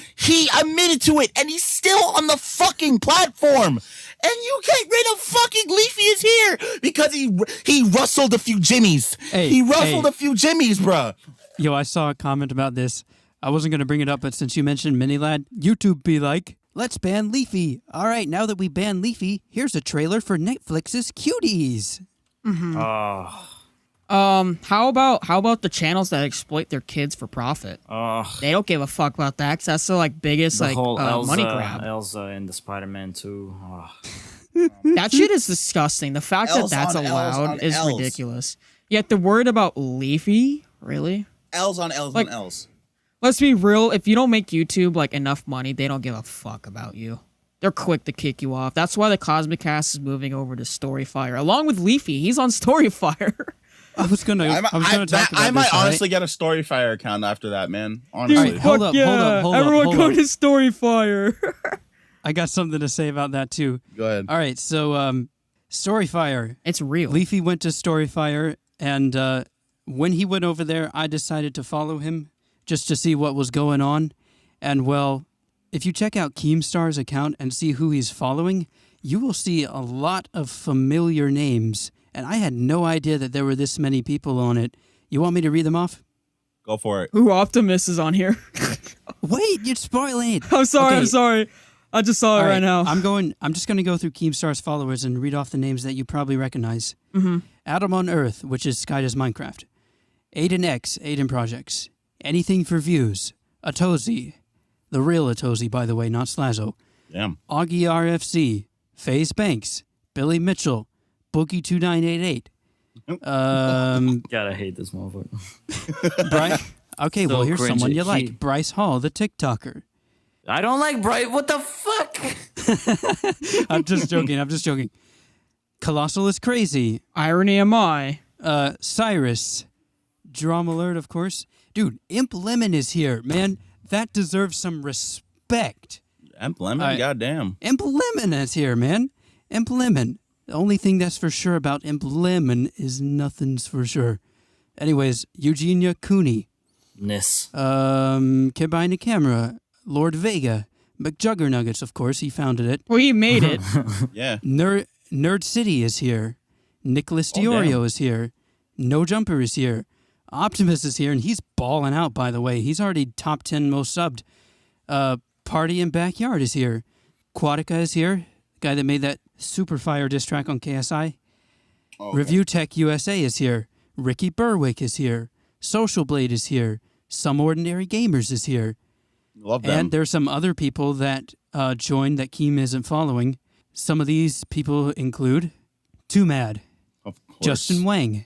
And he's still on the fucking platform. And you get rid of fucking Leafy is here because he rustled a few jimmies. He rustled a few jimmies, bruh.
Yo, I saw a comment about this. I wasn't going to bring it up, but since you mentioned Mini Lad, YouTube be like, let's ban Leafy. All right, now that we ban Leafy, here's a trailer for Netflix's Cuties.
How about the channels that exploit their kids for profit? They don't give a fuck about that, 'cause that's the biggest money grab.
Elsa and the Spider-Man 2.
That shit is disgusting. The fact that that's allowed is ridiculous. Yet the word about Leafy, really?
L's on L's on L's.
Let's be real. If you don't make YouTube enough money, they don't give a fuck about you. They're quick to kick you off. That's why the Cosmic Cast is moving over to StoryFire, along with Leafy. He's on StoryFire.
I was gonna talk about this.
I might honestly get a StoryFire account after that, man. Honestly,
Dude, hold up. Everyone go to StoryFire.
I got something to say about that too.
Go ahead.
All right, so StoryFire.
It's real.
Leafy went to StoryFire, and when he went over there, I decided to follow him just to see what was going on. And well, if you check out Keemstar's account and see who he's following, you will see a lot of familiar names. And I had no idea that there were this many people on it. You want me to read them off?
Go for it.
Who Optimus is on here?
Wait, you're spoiling it.
I'm sorry. I just saw it right now.
I'm just gonna go through Keemstar's followers and read off the names that you probably recognize. Adam on Earth, which is Sky Does Minecraft. Aiden X, Aiden Projects. Anything for Views. Atozi. The real Atozi, by the way, not Slazo.
Damn.
Augie RFC. FaZe Banks. Billy Mitchell. Boogie2988.
Gotta hate this motherfucker.
Okay,
So
well, here's
cringy.
someone you like. Bryce Hall, the TikToker.
I don't like Bright. What the fuck?
I'm just joking. Colossal is Crazy.
Irony am I.
Cyrus. Drum Alert, of course. Dude, Imp Lemon is here, man. That deserves some respect.
Imp Lemon? Goddamn.
Imp Lemon is here, man. Imp Lemon. The only thing that's for sure about Imp Lemon is nothing's for sure. Anyways, Eugenia Cooney. Kid Behind the Camera. Lord Vega. McJuggernuggets, of course. He founded it.
Well, he made it.
Yeah.
Nerd City is here. Nicholas Diorio is here. No Jumper is here. Optimus is here, and he's balling out, by the way. He's already top 10 most subbed. Party in Backyard is here. Quatica is here. The guy that made that Super Fire diss track on KSI.
Okay.
Review Tech USA is here. Ricky Berwick is here. Social Blade is here. Some Ordinary Gamers is here.
Love them.
And there's some other people that joined that Keem isn't following. Some of these people include Too Mad,
Of course.
Justin Wang,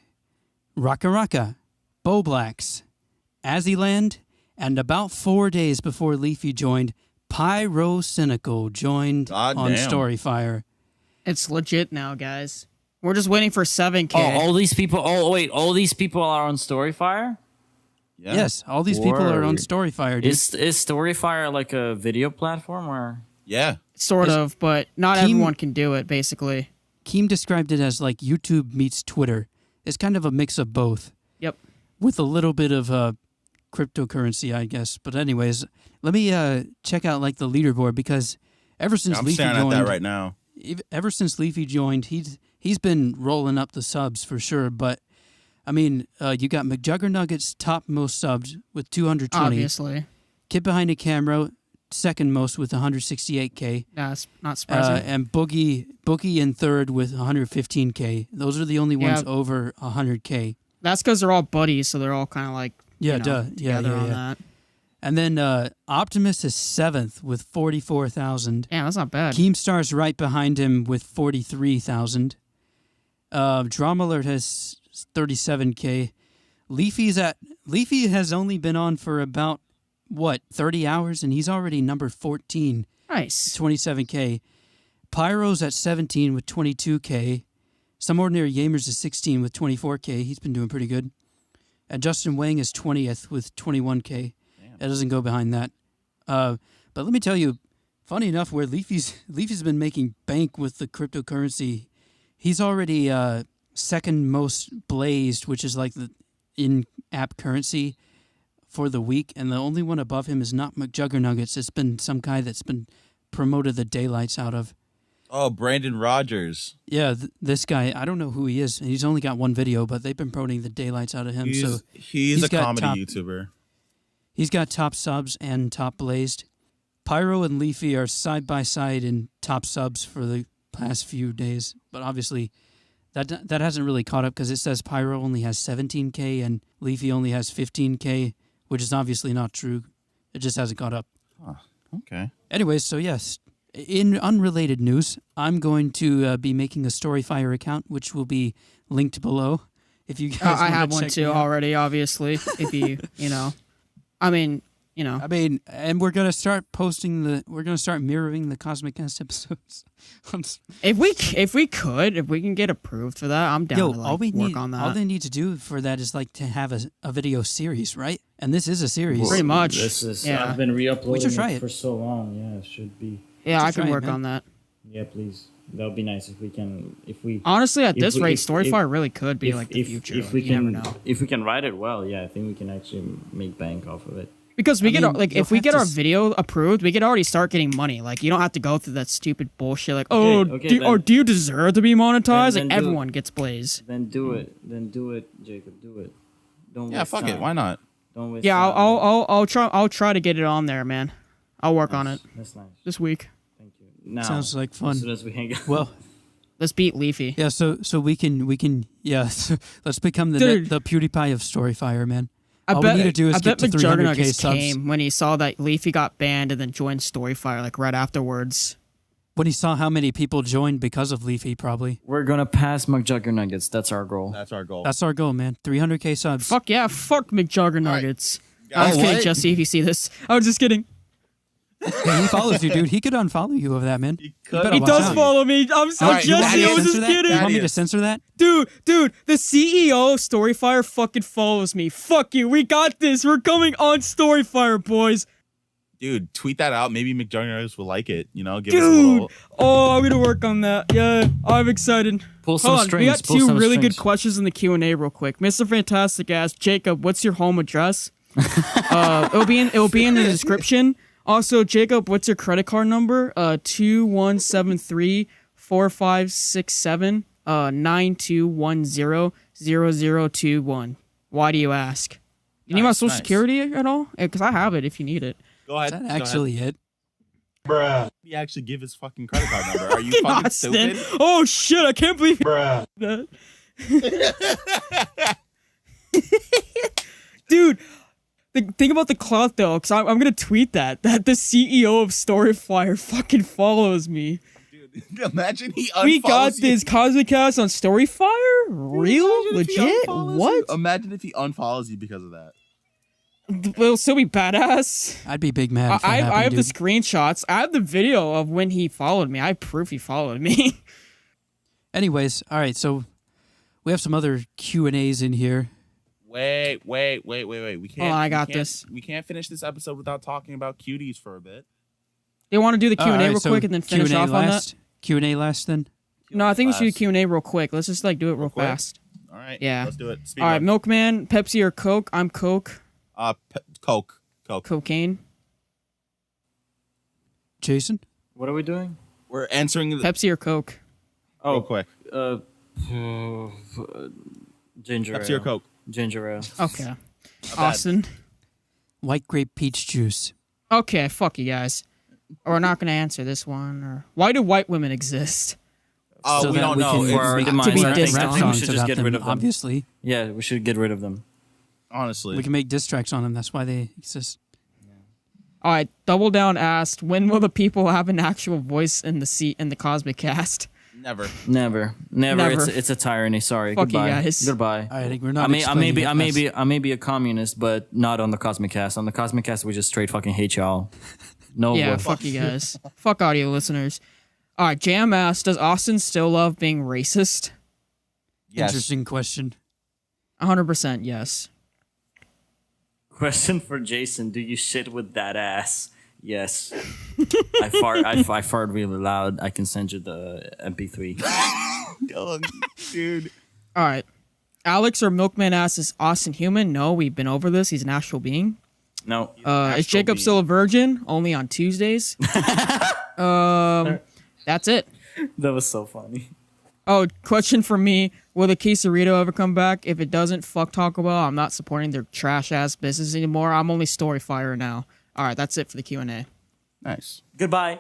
Raka Raka, Bo Blacks, Azzyland, and about 4 days before Leafy joined, Pyro Cynical joined on StoryFire.
It's legit now, guys. We're just waiting for 7K.
Oh, all these people. Oh, wait, all these people are on StoryFire.
Yeah.
Yes, all these people are on StoryFire. Dude.
Is StoryFire like a video platform or?
Yeah.
Sort of, but not everyone can do it, basically.
Keem described it as like YouTube meets Twitter. It's kind of a mix of both.
Yep.
With a little bit of cryptocurrency, I guess. But anyways, let me check out like the leaderboard because ever since Leafy joined,
staring at that right now.
Ever since Leafy joined, he's been rolling up the subs for sure. But I mean, you got McJuggernuggets top most subs with 220.
Obviously.
Kid Behind the Camera second most with 168K.
That's not surprising.
And Boogie in third with 115K. Those are the only ones over 100K.
That's because they're all buddies, so they're all kind of like together on that.
And then Optimus is seventh with 44,000.
Yeah, that's not bad.
Keemstar's right behind him with 43,000. Drama Alert has 37K. Leafy has only been on for about 30 hours, and he's already number 14.
Nice.
27K. Pyro's at 17 with 22K. Some Ordinary Gamers is 16 with 24K. He's been doing pretty good. And Justin Wang is 20th with 21K. Damn. It doesn't go behind that. But let me tell you, funny enough, where Leafy's been making bank with the cryptocurrency, he's already second most blazed, which is like the in-app currency for the week, and the only one above him is not McJuggernuggets. It's been some guy that's been promoted the daylights out of.
Oh, Brandon Rogers.
Yeah, this guy, I don't know who he is. He's only got one video, but they've been promoting the daylights out of him.
He's a comedy YouTuber.
He's got top subs and top blazed. Pyro and Leafy are side by side in top subs for the past few days, but obviously that hasn't really caught up because it says Pyro only has 17K and Leafy only has 15K, which is obviously not true. It just hasn't caught up.
Huh, okay.
Anyways, so yes, in unrelated news, I'm going to be making a StoryFire account, which will be linked below. If you guys
I have one too already, obviously. If you, I mean,
and we're gonna start we're gonna start mirroring the Cosmic Cast episodes.
if we can get approved for that, I'm down to work on that.
All they need to do for that is to have a video series, right? And this is a series.
Pretty much.
This is.
Yeah.
I've been re-uploading it for
it.
so long. Yeah, it should be.
Yeah, I can work on that.
Yeah, please. That would be nice if we can.
Honestly, at this rate, StoryFire really could be the future.
If we can, never know. If we can write it well, yeah, I think we can actually make bank off of it.
Because if we get our video approved, we could already start getting money. You don't have to go through that stupid bullshit. Do you deserve to be monetized?
Then
everyone gets blazed.
Then do it. Then do it, Jacob. Do it. Don't.
Yeah,
waste
fuck
time.
it. Why not?
Don't waste.
Yeah,
time.
I'll try to get it on there, man. I'll work on it.
That's nice.
This week.
Thank you. Now,
sounds like fun.
As soon as we hang out.
Well,
let's beat Leafy.
Yeah, so we can let's become the PewDiePie of StoryFire, man. All we need to do is get to 300K subs.
Came when he saw that Leafy got banned and then joined StoryFire right afterwards.
When he saw how many people joined because of Leafy, probably.
We're gonna pass McJuggernuggets. That's our goal.
That's our goal.
That's our goal, man. 300K subs.
Fuck yeah, fuck McJuggernuggets.
Right.
I was kidding, Jesse, if you see this. I was just kidding.
Yeah, he follows you, dude. He could unfollow you over that, man.
He does follow me. I'm so Jesse, I was just kidding.
You want me to censor that?
Dude, the CEO of StoryFire fucking follows me. Fuck you. We got this. We're coming on StoryFire, boys.
Dude, tweet that out. Maybe McJuggernuggets will like it. Give us a little...
Oh, I'm gonna work on that. Yeah, I'm excited.
Pull some strings.
We got two really good questions in the Q&A real quick. Mr. Fantastic asks, Jacob, what's your home address? It'll be in the description. Also, Jacob, what's your credit card number? 2173-4567 9210-0021. Why do you ask? You need my social security at all? Because I have it if you need it.
Go ahead.
Is that actually it?
Bruh. He actually give his fucking credit card number. Are you fucking stupid?
Oh shit, I can't believe
that.
Dude, the thing about the clout though, because I'm gonna tweet that the CEO of StoryFire fucking follows me.
Dude, imagine he unfollows
We got
you.
this Cosmic Cast on StoryFire? Real? Legit? What?
Imagine if he unfollows you because of that.
It'll still be badass.
I'd be big mad if that
I
happened,
have
dude.
the screenshots. I have the video of when he followed me. I have proof he followed me.
Anyways, all right, so we have some other Q&As in here.
Wait. We can't.
I got this.
We can't finish this episode without talking about cuties for a bit.
They want to do the Q&A real
so
quick and then finish
Q&A
off on that?
Q&A last, then?
No, I think we should do Q&A real quick. Let's just do it real fast.
All right.
Yeah.
Let's do it.
All right, Milkman, Pepsi or Coke? I'm Coke.
Coke.
Cocaine.
Jason?
What are we doing?
We're answering the
Pepsi or Coke?
real quick.
Ginger
Pepsi
ale.
or Coke?
Ginger ale.
Okay. Austin.
White grape peach juice.
Okay, fuck you guys. We're not going to answer this one. Or why do white women exist?
Oh, we don't know.
For our demise,
to be
I think
dissed
we
on.
should just get rid of them.
Obviously.
Yeah, we should get rid of them.
Honestly.
We can make diss tracks on them. That's why they exist.
All right, Double Down asked, when will the people have an actual voice in the Cosmic Cast?
Never.
Never. It's a tyranny. Sorry.
Fuck
Goodbye.
you guys.
Goodbye.
I think we're not.
I may be a communist, but not on the Cosmic Cast. On the Cosmic Cast, we just straight fucking hate y'all. No.
Yeah,
way.
fuck you guys. Fuck audio listeners. All right, Jam asked, does Austin still love being racist?
Yes.
Interesting question.
100% yes.
Question for Jason: do you shit with that ass? Yes. I fart really loud. I can send you the MP3.
Oh, dude.
All right. Alex or Milkman asks, is Austin human? No, we've been over this. He's an actual being.
No.
Is Jacob still a virgin? Only on Tuesdays. That's it.
That was so funny.
Oh, question for me. Will the quesarito ever come back? If it doesn't, fuck Taco Bell. I'm not supporting their trash-ass business anymore. I'm only StoryFire now. All right, that's it for the Q&A.
Nice.
Goodbye.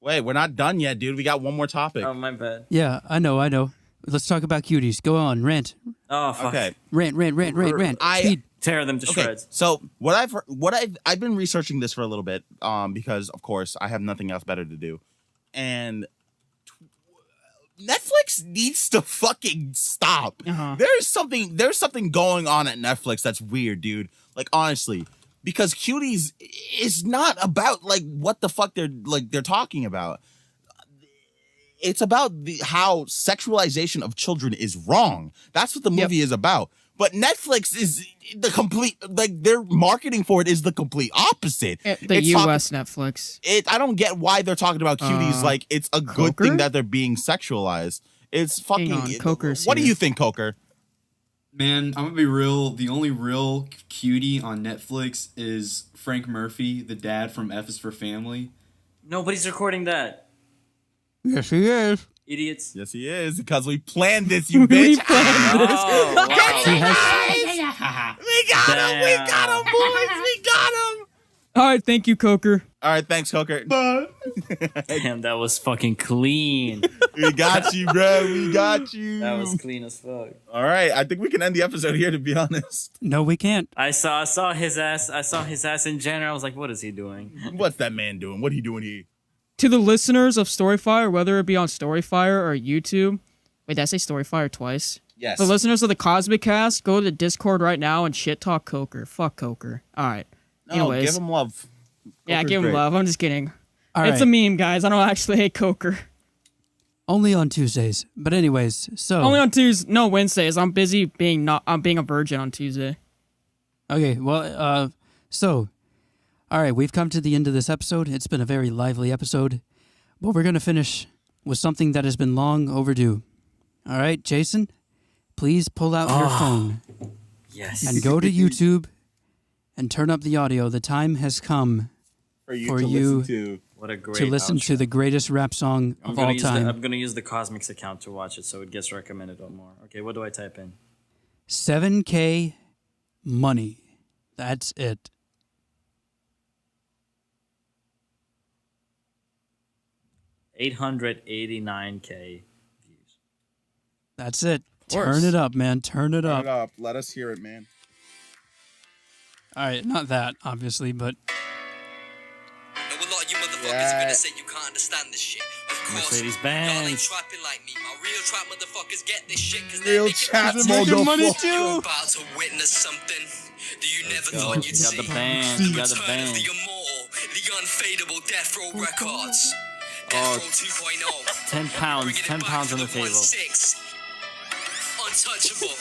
Wait, we're not done yet, dude. We got one more topic.
Oh, my bad.
Yeah, I know. Let's talk about cuties. Go on, rant.
Oh, fuck.
Okay.
Rant. Speed.
Tear them to shreds.
So I've been researching this for a little bit, because of course I have nothing else better to do, and Netflix needs to fucking stop. There's something going on at Netflix that's weird, dude. Like, honestly, because Cuties is not about like what the fuck they're talking about. It's about how sexualization of children is wrong. That's what the movie is about. But Netflix is the complete, like, their marketing for it is the complete opposite.
The U.S. Netflix.
I don't get why they're talking about cuties like it's a good thing that they're being sexualized. It's fucking.
Hang on, Coker's
what do
here.
you think, Coker?
Man, I'm gonna be real. The only real cutie on Netflix is Frank Murphy, the dad from F is for Family.
Nobody's recording that.
Yes, he is.
Idiots.
Yes, he is, because we planned this, you bitch.
We planned this.
Oh, wow.
We got him, boys. We got him.
All right, thank you, Coker.
All right, thanks, Coker.
Damn, that was fucking clean.
We got you, bro. We got you.
That was clean as fuck.
All right, I think we can end the episode here, to be honest.
No, we can't.
I saw his ass. I saw his ass in general. I was like, what is he doing?
What's that man doing? What are he doing here?
To the listeners of StoryFire, whether it be on StoryFire or YouTube. Wait, did I say StoryFire twice?
Yes.
The listeners of the Cosmic Cast, go to the Discord right now and shit talk Coker. Fuck Coker. All right.
No,
Anyways.
give him love.
Yeah,
Coker's
give him
great.
love. I'm just kidding.
All
It's
right.
a meme, guys. I don't actually hate Coker.
Only on Tuesdays. But anyways, so.
Only on Tuesdays. No, Wednesdays. I'm busy being a virgin on Tuesday.
Okay, well, so. All right, we've come to the end of this episode. It's been a very lively episode. But we're going to finish with something that has been long overdue. All right, Jason, please pull out your phone.
Yes.
And go to YouTube and turn up the audio. The time has come
For you
for
to
you
listen to.
What a great
to listen
outro.
to the greatest rap song
I'm
of
gonna
all
use
time.
I'm going to use the Cosmics account to watch it, so it gets recommended on more. Okay, what do I type in?
7K money. That's it.
$889K views.
That's it.
course.
Turn it up, man. Turn it
Turn
up.
it up. Let us hear it, man.
All right, not that, obviously, but
Know a lot of you motherfuckers
Yeah.
are gonna say you can't understand this shit. Of course,
LeafyIsBanned.
y'all ain't trapping like me. My real trap motherfuckers get this shit because
Real
they're
trap
making
motherfuckers.
You're about to witness something that you never thought you'd
You got
see.
the band. You got the
Return of
band.
the immortal, the unfadable Death Row Records.
Oh,
Death Row 2.0.
10 pounds.
Bringing it
10
back
pounds
to
on the table.
1.6. Untouchable.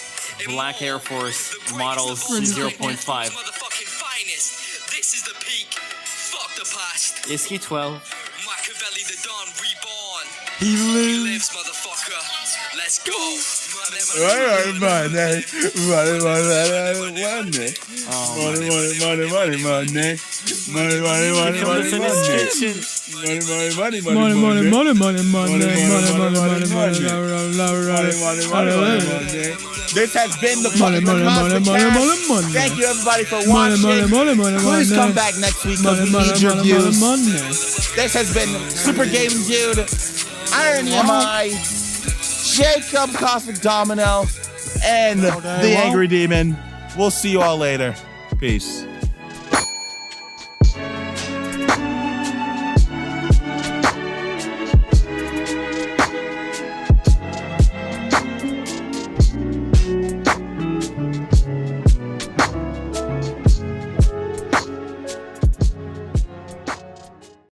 Black Air Force
The greatest
models
of all time.
0.5.
Motherfucking finest. This is the peak. Fuck the past.
Is he 12?
Machiavelli the Don reborn.
He
He
lives.
lives, motherfucker. Let's go.
Money, money, money, money, money, money,
Oh,
money, money, money, money, money, money, money, money, money,
From the
money,
kitchen.
money, money, money,
Money, money, money, money, money, money.
This has been the
Money,
fucking
money, money,
Cosmic
money,
Cast.
money, money.
Thank you everybody for
Money,
watching.
money, money, money,
Please
money.
come back next week because we need your views. This has been Super Game Dude, Iron EMI, Jacob Cosmic Domino, and the Angry Demon. We'll see you all later. Peace.